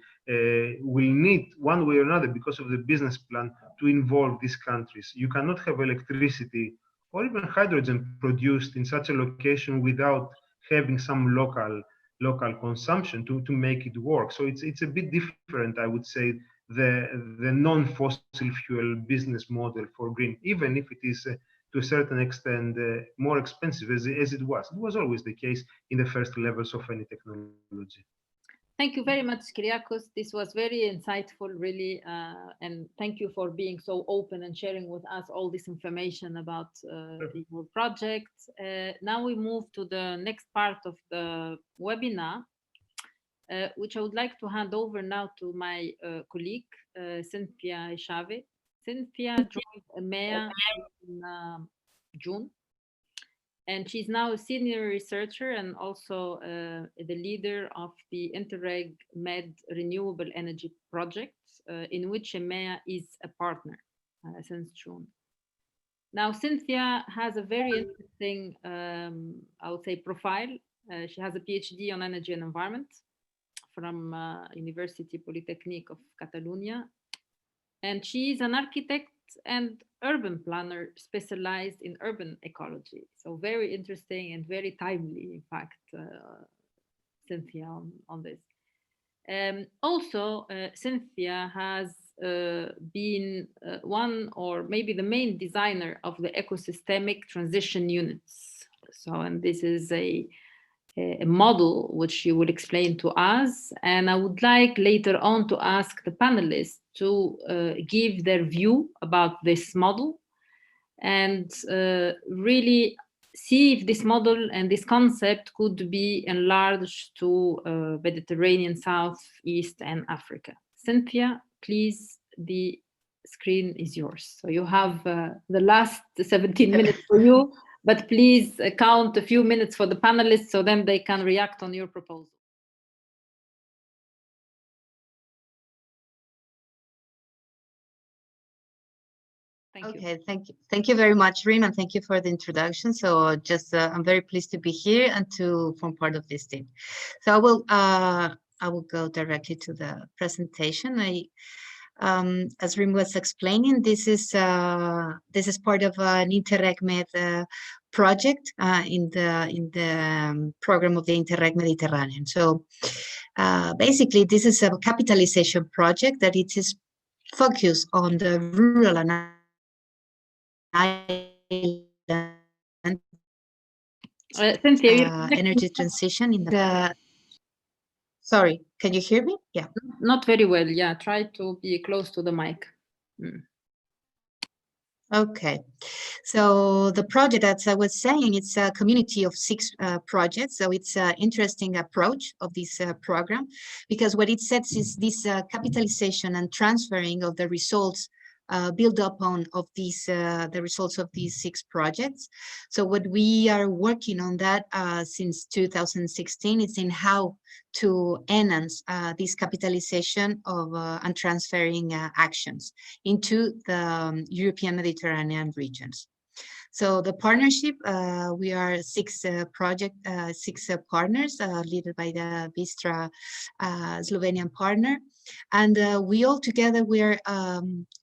will need one way or another, because of the business plan, to involve these countries. You cannot have electricity or even hydrogen produced in such a location without having some local consumption to make it work. So it's a bit different, I would say, the non-fossil fuel business model for green, even if it is to a certain extent more expensive as it was. It was always the case in the first levels of any technology. Thank you very much, Kyriakos. This was very insightful, really, and thank you for being so open and sharing with us all this information about your project. Now we move to the next part of the webinar, which I would like to hand over now to my colleague, Cynthia Ishave. Cynthia joined EMEA in June. And she's now a senior researcher and also the leader of the Interreg Med Renewable Energy Project, in which EMEA is a partner since June. Now, Cynthia has a very interesting, I would say, profile. She has a PhD on energy and environment from University Polytechnique of Catalonia. And she is an architect and urban planner specialized in urban ecology. So very interesting and very timely, in fact, Cynthia, on this. Also, Cynthia has been one or maybe the main designer of the ecosystemic transition units. So, and this is a model which you will explain to us. And I would like later on to ask the panelists to give their view about this model and really see if this model and this concept could be enlarged to Mediterranean South, East, and Africa. Cynthia, please, the screen is yours. So you have the last 17 minutes for you, but please count a few minutes for the panelists so then they can react on your proposal. Okay, thank you very much, Rim, and thank you for the introduction. So just I'm very pleased to be here and to form part of this team. So I will go directly to the presentation. As Rim was explaining, this is part of an Interreg Med project in the program of the Interreg Mediterranean. So basically, this is a capitalization project that it is focused on the rural and Cynthia, energy transition in the sorry, can you hear me? Yeah, not very well. Yeah, try to be close to the mic. Okay, so the project, as I was saying, it's a community of 6 projects. So it's an interesting approach of this program, because what it sets is this capitalization and transferring of the results build upon of these the results of these 6 projects. So what we are working on that since 2016 is in how to enhance this capitalization of and transferring actions into the European Mediterranean regions. So the partnership, we are 6 partners led by the Bistra Slovenian partner, and we all together we are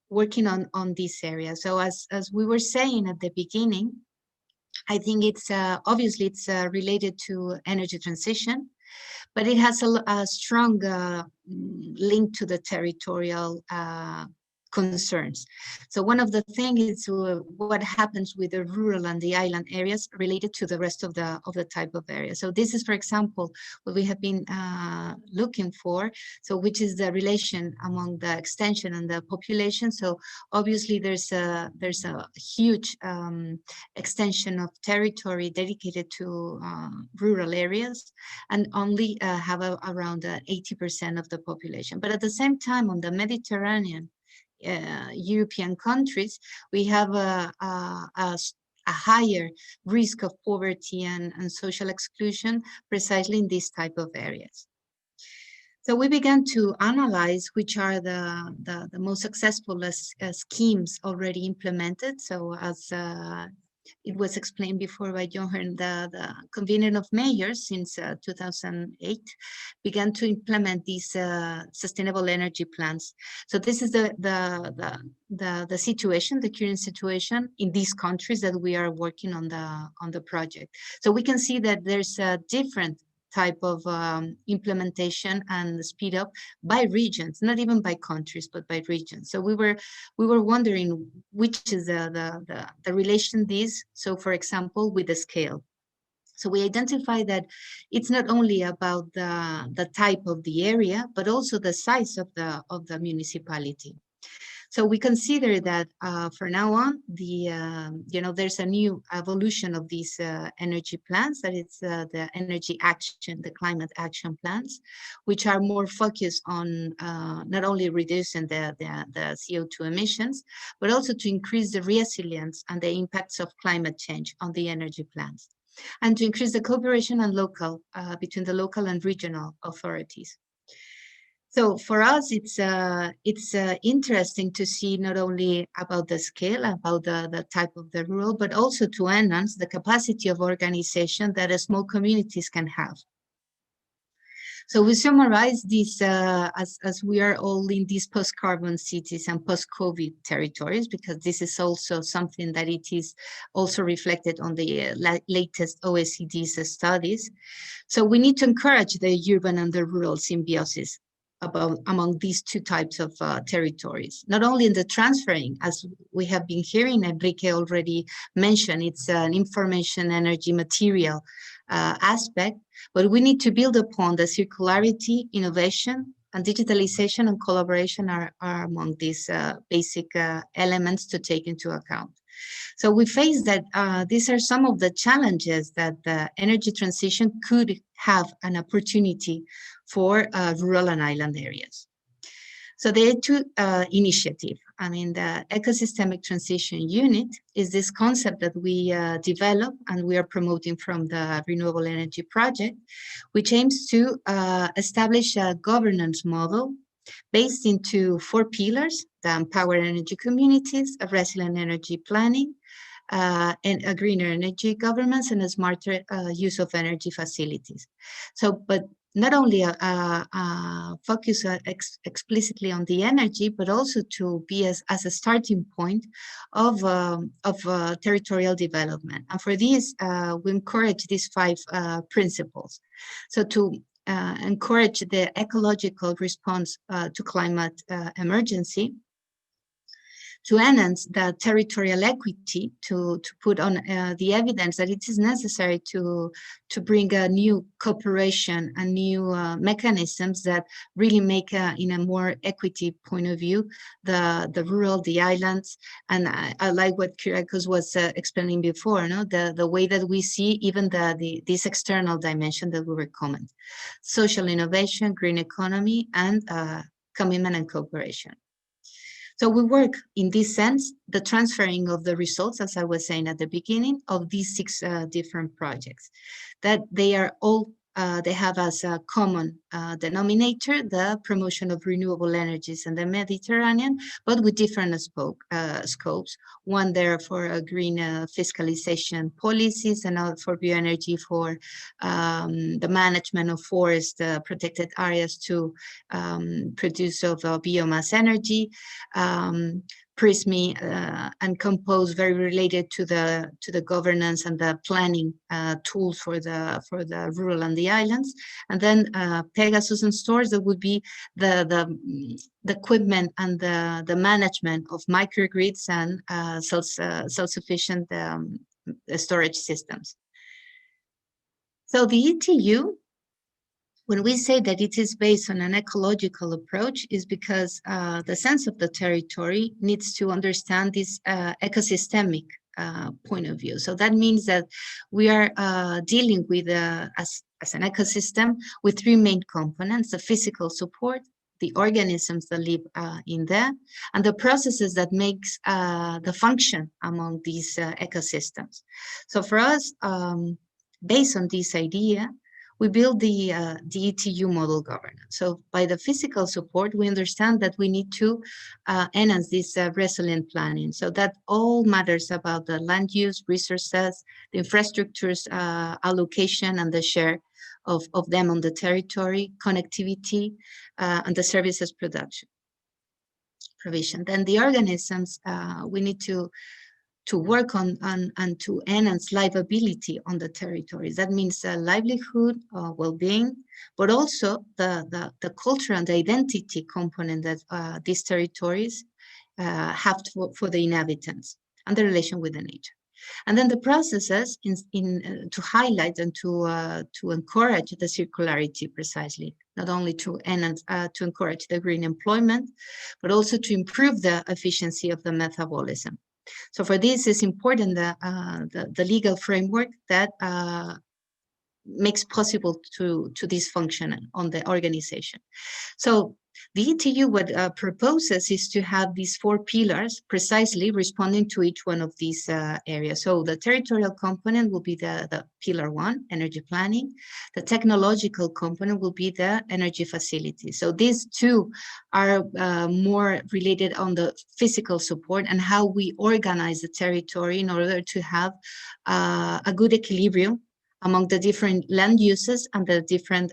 working on this area. So as we were saying at the beginning, I think it's obviously it's related to energy transition, but it has a strong link to the territorial concerns. So one of the things is what happens with the rural and the island areas related to the rest of the type of area. So this is, for example, what we have been looking for. So which is the relation among the extension and the population. So obviously there's a huge extension of territory dedicated to rural areas, and only have around 80% of the population. But at the same time, on the Mediterranean European countries, we have a higher risk of poverty and social exclusion precisely in this type of areas. So we began to analyze which are the most successful schemes already implemented. So as it was explained before by Jorn, the Convening of Mayors since 2008 began to implement these sustainable energy plans. So this is the situation, the current situation in these countries that we are working on the project. So we can see that there's a different type of implementation and speed up by regions, not even by countries, but by regions. So we were wondering which is the relation these. So for example, with the scale. So we identify that it's not only about the type of the area, but also the size of the municipality. So we consider that for now on, there's a new evolution of these energy plans, that it's the energy action, the climate action plans, which are more focused on not only reducing the CO2 emissions, but also to increase the resilience and the impacts of climate change on the energy plans, and to increase the cooperation and between the local and regional authorities. So for us, it's interesting to see not only about the scale, about the type of the rural, but also to enhance the capacity of organization that small communities can have. So we summarize this as we are all in these post-carbon cities and post-COVID territories, because this is also something that it is also reflected on the latest OECD's studies. So we need to encourage the urban and the rural symbiosis among these 2 types of territories, not only in the transferring, as we have been hearing Enrique already mentioned, it's an information, energy, material aspect, but we need to build upon the circularity, innovation, and digitalization and collaboration are among these basic elements to take into account. So we face that these are some of the challenges that the energy transition could have an opportunity for rural and island areas. So the E2 initiative, I mean, the Ecosystemic Transition Unit is this concept that we develop and we are promoting from the Renewable Energy Project, which aims to establish a governance model based into 4 pillars: the empowered energy communities, a resilient energy planning, and a greener energy governance, and a smarter use of energy facilities. So, but not only focus explicitly on the energy, but also to be as a starting point of territorial development. And for this, we encourage these 5 principles. So to encourage the ecological response to climate emergency, to enhance the territorial equity, to put on the evidence that it is necessary to bring a new cooperation and new mechanisms that really make in a more equity point of view the rural, the islands, and I like what Kyriakos was explaining before, no? The way that we see even this external dimension that we recommend: social innovation, green economy, and commitment and cooperation. So we work in this sense, the transferring of the results, as I was saying at the beginning, of these 6 different projects, that they are all, they have as a common denominator the promotion of renewable energies in the Mediterranean, but with different scopes. One there for green fiscalization policies, another for bioenergy, for the management of forest protected areas to produce of biomass energy. PRISME and Compose, very related to the governance and the planning tools for the rural and the islands, and then Pegasus and Stores, that would be the equipment and the management of microgrids and self-sufficient storage systems. So the ETU, when we say that it is based on an ecological approach, is because the sense of the territory needs to understand this ecosystemic point of view. So that means that we are dealing with, as an ecosystem, with 3 main components: the physical support, the organisms that live in there, and the processes that makes the function among these ecosystems. So for us, based on this idea, we build the ETU model governance. So by the physical support, we understand that we need to enhance this resilient planning. So that all matters about the land use, resources, the infrastructures allocation, and the share of them on the territory, connectivity, and the services provision. Then the organisms, we need to work on and to enhance livability on the territories. That means livelihood, well-being, but also the culture and the identity component that these territories have for the inhabitants and the relation with the nature. And then the processes to highlight and to encourage the circularity, precisely, not only to enhance, to encourage the green employment, but also to improve the efficiency of the metabolism. So for this, it's important that the legal framework that makes possible to this function on the organization. So the ETU, what proposes is to have these 4 pillars precisely responding to each one of these areas. So the territorial component will be the pillar 1, energy planning. The technological component will be the energy facility. So these 2 are more related on the physical support and how we organize the territory in order to have a good equilibrium among the different land uses and the different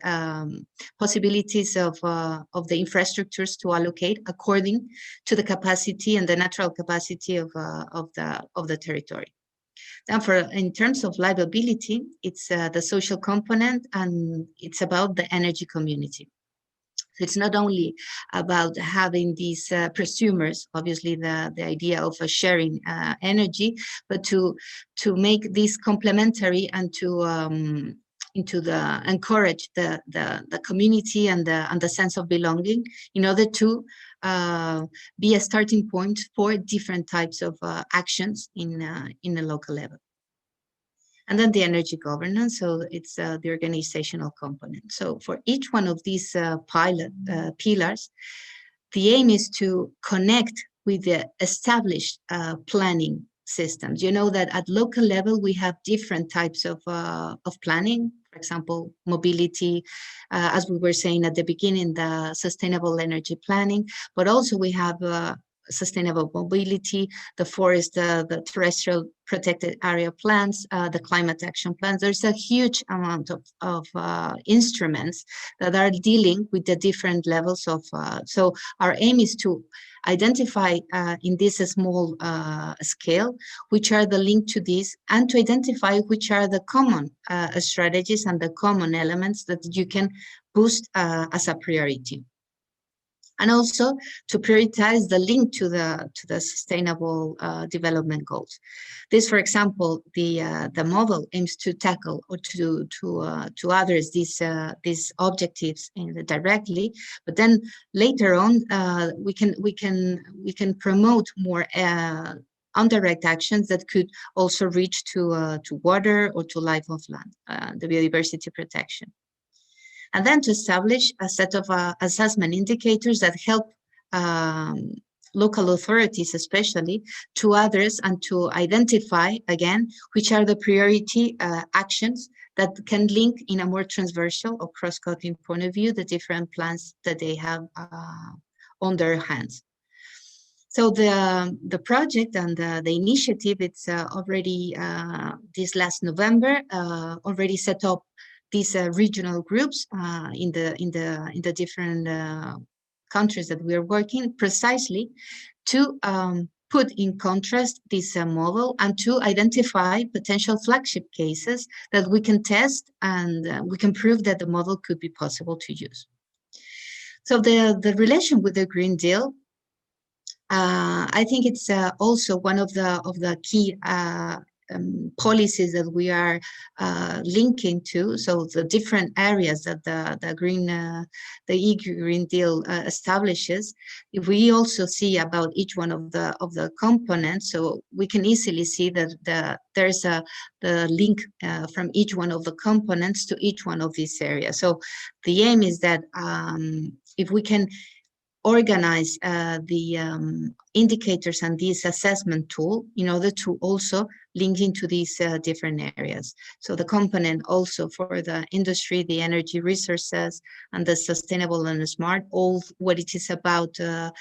possibilities of the infrastructures to allocate according to the capacity and the natural capacity of the territory. Then in terms of livability, it's the social component, and it's about the energy community. It's not only about having these prosumers, obviously the idea of sharing energy, but to make this complementary and to encourage the community and the sense of belonging, in order to be a starting point for different types of actions in a local level. And then the energy governance, so it's the organizational component. So for each one of these pillars, the aim is to connect with the established planning systems. You know that at local level, we have different types of planning. For example, mobility, as we were saying at the beginning, the sustainable energy planning, but also we have sustainable mobility, the forest, the terrestrial protected area plans, the climate action plans. There's a huge amount of instruments that are dealing with the different levels of, so our aim is to identify in this small scale, which are the link to this, and to identify which are the common strategies and the common elements that you can boost as a priority. And also to prioritize the link to the sustainable development goals. This, for example, the model aims to tackle or to address these objectives directly, but then later on we can promote more indirect actions that could also reach to water or to life of land, the biodiversity protection. And then to establish a set of assessment indicators that help local authorities especially to others, and to identify again which are the priority actions that can link in a more transversal or cross-cutting point of view the different plans that they have on their hands. So the project and the initiative, it's already this last November already set up these regional groups in the different countries that we are working, precisely to put in contrast this model and to identify potential flagship cases that we can test, and we can prove that the model could be possible to use. So the relation with the Green Deal, I think it's also one of the key policies that we are linking to. So the different areas that the EU Green Deal establishes, if we also see about each one of the components, so we can easily see that there's the link from each one of the components to each one of these areas. So the aim is that if we can organize the indicators and this assessment tool in order to also link into these different areas. So the component also for the industry, the energy resources, and the sustainable and smart, all what it is about the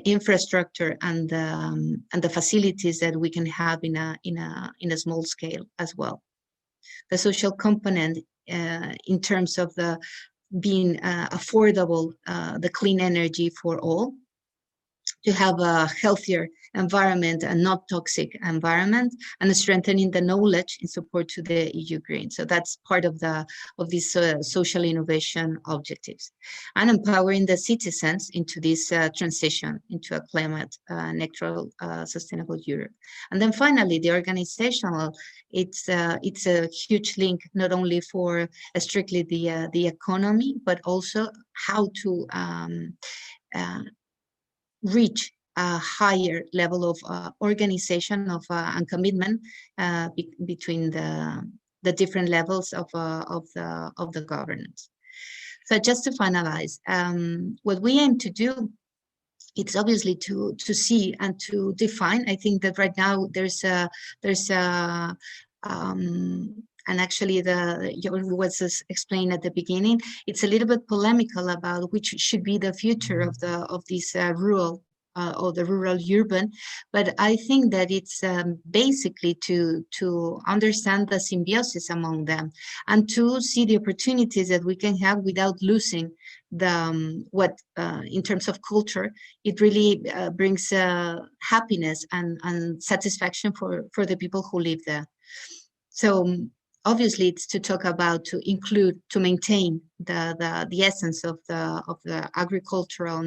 infrastructure and the facilities that we can have in a small scale as well. The social component in terms of the being affordable, the clean energy for all, to have a healthier environment and not toxic environment, and strengthening the knowledge in support to the EU Green. So that's part of these social innovation objectives, and empowering the citizens into this transition into a climate neutral, sustainable Europe. And then finally, the organizational, it's a huge link not only for strictly the economy, but also how to reach a higher level of organization and commitment between the different levels of the governance. So just to finalize, what we aim to do, it's obviously to see and to define. I think that right now there's and actually was explained at the beginning, it's a little bit polemical about which should be the future of this rural or the rural urban, but I think that it's basically to understand the symbiosis among them and to see the opportunities that we can have without losing the what in terms of culture it really brings happiness and satisfaction for the people who live there. So obviously, it's to talk about, to include, to maintain the essence of the agricultural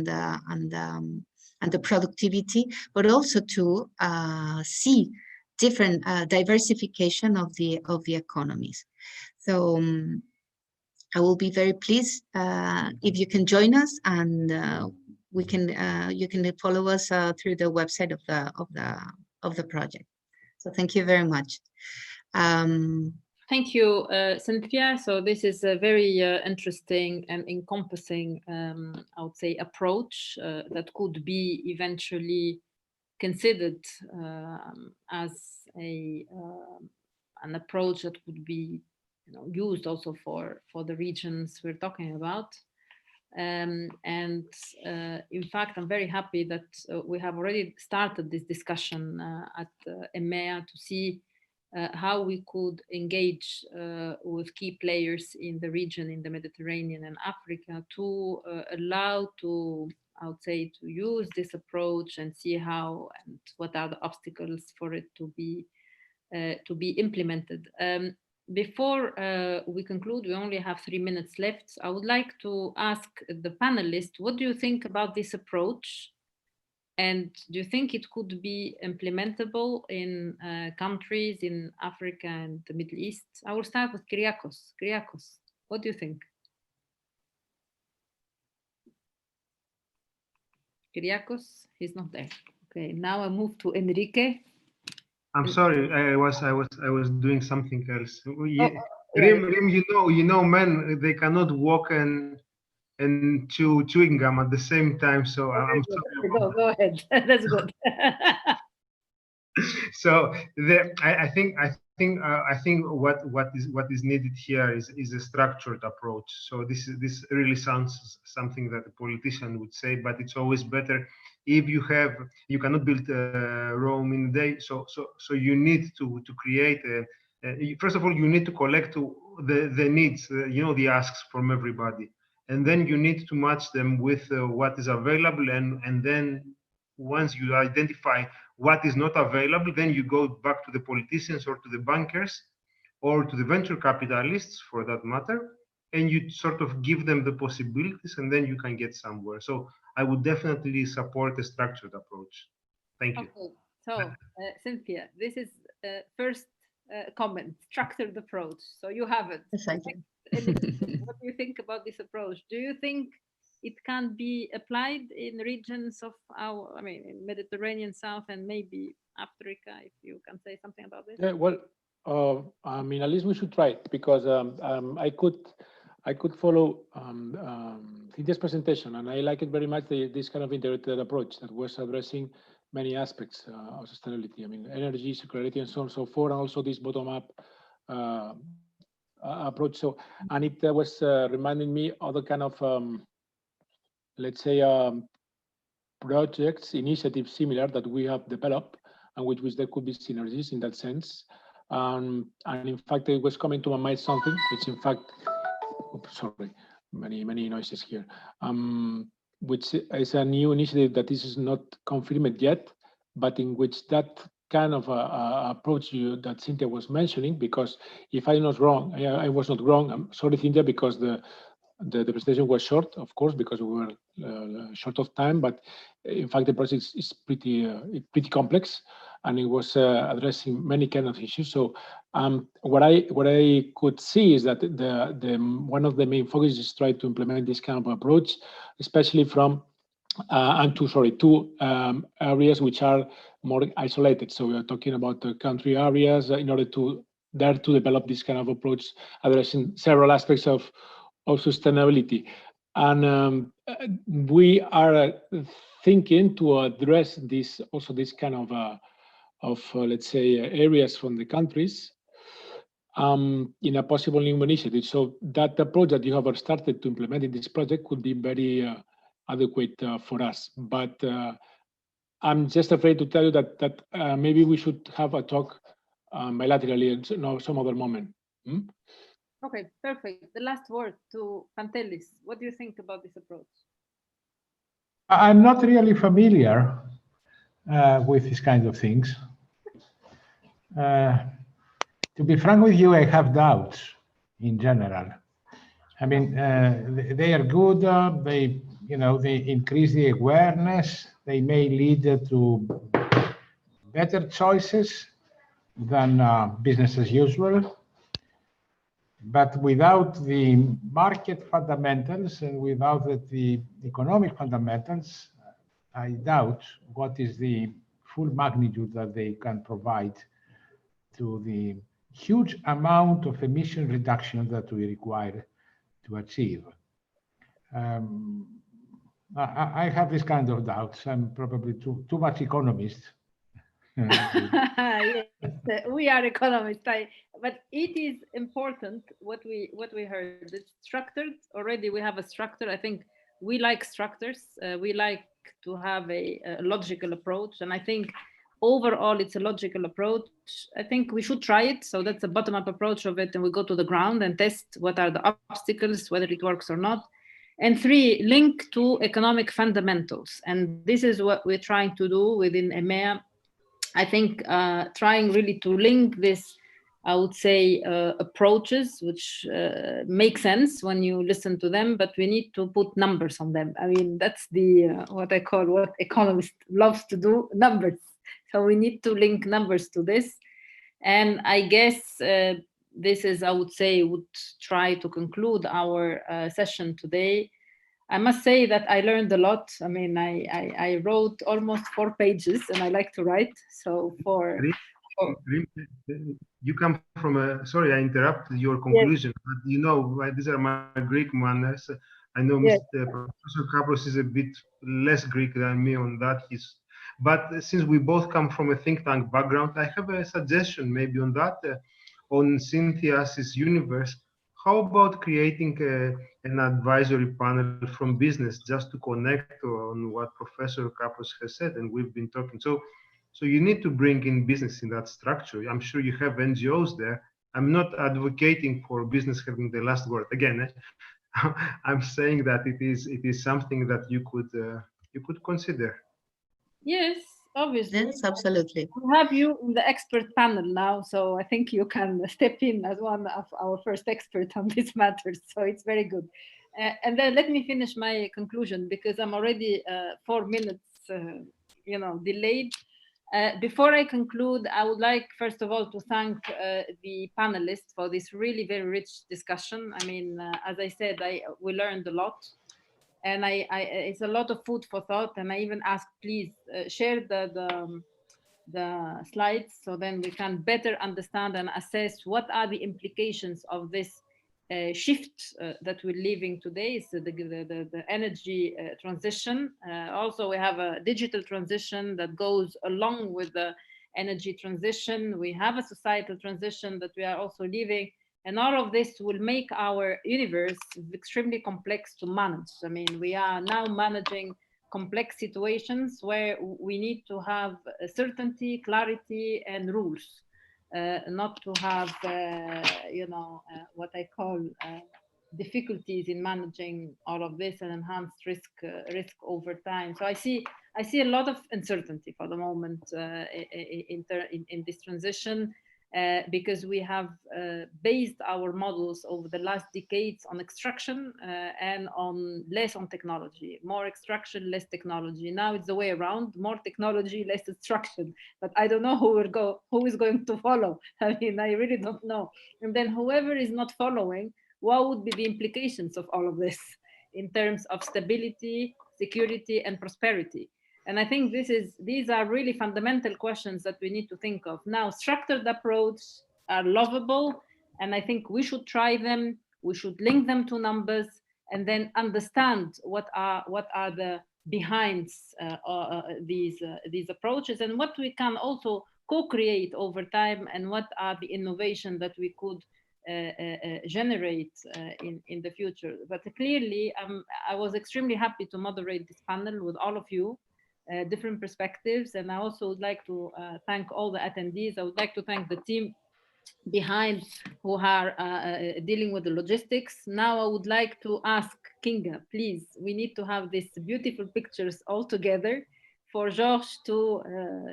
and the productivity, but also to see different diversification of the economies. So I will be very pleased if you can join us, and you can follow us through the website of the project. So thank you very much. Thank you, Cynthia. So this is a very interesting and encompassing, I would say, approach that could be eventually considered as an approach that would be used also for the regions we're talking about. And in fact, I'm very happy that we have already started this discussion at EMEA to see how we could engage with key players in the region, in the Mediterranean and Africa, to allow to, I would say, to use this approach and see how and what are the obstacles for it to be implemented. Before we conclude, we only have 3 minutes left. I would like to ask the panelists, what do you think about this approach? And do you think it could be implementable in countries in Africa and the Middle East? I will start with Kyriakos. Kyriakos, what do you think? Kyriakos, he's not there. Okay, now I move to Enrique. I'm sorry, I was doing something else. Rim, you know, men, they cannot walk and and chewing gum at the same time. So I'm sorry. Go ahead. That's good. So I think what is needed here is a structured approach. So this really sounds something that a politician would say, but it's always better if you cannot build Rome in a day. So you need to create first of all, you need to collect the needs, the asks from everybody, and then you need to match them with what is available, and then once you identify what is not available, then you go back to the politicians or to the bankers or to the venture capitalists for that matter, and you sort of give them the possibilities, and then you can get somewhere. So I would definitely support a structured approach. Thank you. Okay, so Cynthia, this is first comment, structured approach. So you have it. Exactly. What do you think about this approach? Do you think it can be applied in regions of in Mediterranean South and maybe Africa, if you can say something about this? Yeah, well, at least we should try it, because I could follow Cynthia's presentation, and I like it very much, this kind of integrated approach that was addressing many aspects of sustainability. Energy, circularity, and so on and so forth, and also this bottom-up approach. So, and it was reminding me of the kind of let's say projects, initiatives similar that we have developed, and which there could be synergies in that sense. And in fact, it was coming to my mind something which, in fact, oops, sorry, many noises here. Which is a new initiative that is not confirmed yet, but in which that kind of approach that Cynthia was mentioning, because if I was not wrong, I'm sorry, Cynthia, because the presentation was short, of course, because we were short of time, but in fact the project is pretty complex, and it was addressing many kind of issues. So what I could see is that one of the main focuses is try to implement this kind of approach, especially from two areas which are more isolated. So we are talking about the country areas in order to develop this kind of approach, addressing several aspects of sustainability. And we are thinking to address this kind of let's say areas from the countries in a possible new initiative. So that approach that you have started to implement in this project could be very adequate for us. But I'm just afraid to tell you that maybe we should have a talk bilaterally some other moment. Okay, perfect. The last word to Pantelis. What do you think about this approach? I'm not really familiar with these kinds of things. To be frank with you, I have doubts in general. I mean, they are good. They increase the awareness. They may lead to better choices than business as usual. But without the market fundamentals and without the economic fundamentals, I doubt what is the full magnitude that they can provide to the huge amount of emission reduction that we require to achieve. I have this kind of doubts. I'm probably too much economist. Yes, we are economists, but it is important what we heard. It's structured already. We have a structure. I think we like structures. We like to have a logical approach, and I think overall it's a logical approach. I think we should try it. So that's a bottom-up approach of it, and we go to the ground and test what are the obstacles, whether it works or not. And 3, link to economic fundamentals, and this is what we're trying to do within EMEA. I think trying really to link this, I would say, approaches, which make sense when you listen to them, but we need to put numbers on them. I mean, that's what I call what economists loves to do, numbers. So we need to link numbers to this. And I guess this is, I would say, would try to conclude our session today. I must say that I learned a lot. I mean, I wrote almost 4 pages, and I like to write. So you come from sorry, I interrupted your conclusion, yes. But these are my Greek manners. I know Yes. Professor Capros is a bit less Greek than me on that. But since we both come from a think tank background, I have a suggestion maybe on that, on Cynthia's universe. How about creating an advisory panel from business just to connect on what Professor Capros has said, and we've been talking. So you need to bring in business in that structure. I'm sure you have NGOs there. I'm not advocating for business having the last word. Again, I'm saying that it is something that you could consider. Yes, obviously. Yes, absolutely. We have you in the expert panel now, so I think you can step in as one of our first experts on these matters. So it's very good. And then let me finish my conclusion, because I'm already 4 minutes, delayed. Before I conclude, I would like, first of all, to thank the panelists for this really very rich discussion. I mean, as I said, we learned a lot. And it's a lot of food for thought. And I even ask, please share the slides, so then we can better understand and assess what are the implications of this shift that we're living today. So the energy transition. Also, we have a digital transition that goes along with the energy transition. We have a societal transition that we are also living. And all of this will make our universe extremely complex to manage. I mean, we are now managing complex situations where we need to have certainty, clarity, and rules, not to have, what I call difficulties in managing all of this and enhanced risk over time. So I see a lot of uncertainty for the moment in this transition. Because we have based our models over the last decades on extraction and less on technology. More extraction, less technology. Now it's the way around: more technology, less extraction. But I don't know who is going to follow. I mean, I really don't know. And then whoever is not following, what would be the implications of all of this in terms of stability, security, and prosperity? And I think these are really fundamental questions that we need to think of. Now, structured approaches are lovable, and I think we should try them. We should link them to numbers, and then understand what are the behinds these approaches, and what we can also co-create over time, and what are the innovation that we could generate in the future. But clearly, I was extremely happy to moderate this panel with all of you. Different perspectives, and I also would like to thank all the attendees. I would like to thank the team behind who are dealing with the logistics. Now I would like to ask Kinga, please, we need to have these beautiful pictures all together for George to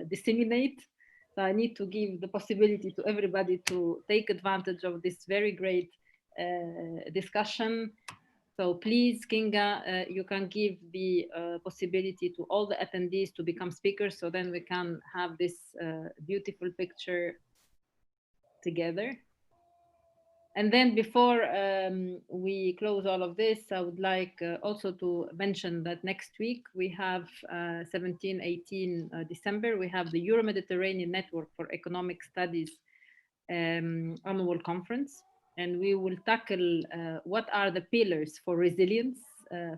disseminate. So I need to give the possibility to everybody to take advantage of this very great discussion. So please, Kinga, you can give the possibility to all the attendees to become speakers, so then we can have this beautiful picture together. And then before we close all of this, I would like also to mention that next week we have 17-18 December, we have the Euro-Mediterranean Network for Economic Studies annual conference. And we will tackle what are the pillars for resilience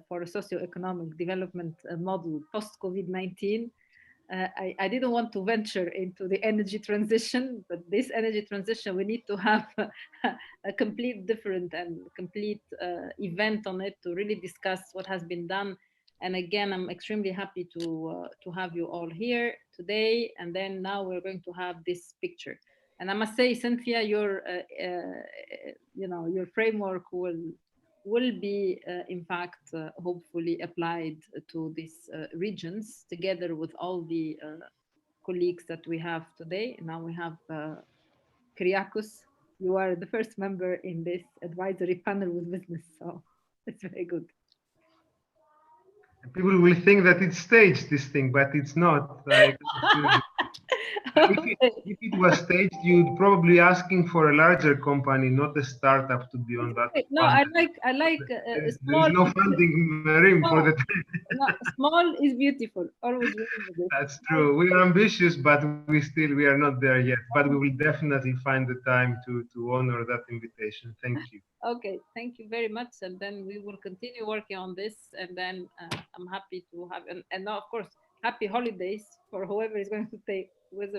for a socio-economic development model post-COVID-19. I didn't want to venture into the energy transition, but this energy transition, we need to have a complete different and complete event on it to really discuss what has been done. And again, I'm extremely happy to have you all here today. And then now we're going to have this picture. And I must say, Cynthia, your framework will be, in fact, hopefully applied to these regions, together with all the colleagues that we have today. Now we have Kyriakos. You are the first member in this advisory panel with business, so it's very good. People will think that it's staged, this thing, but it's not. If it was staged, you'd probably asking for a larger company, not a startup, to be on that. No, I like small. There's no funding, Marim, for the. No, small is beautiful. Always remember this. That's true. We are ambitious, but we are not there yet. But we will definitely find the time to honor that invitation. Thank you. Okay, thank you very much. And then we will continue working on this. And then I'm happy to have, and now, of course, happy holidays for whoever is going to take with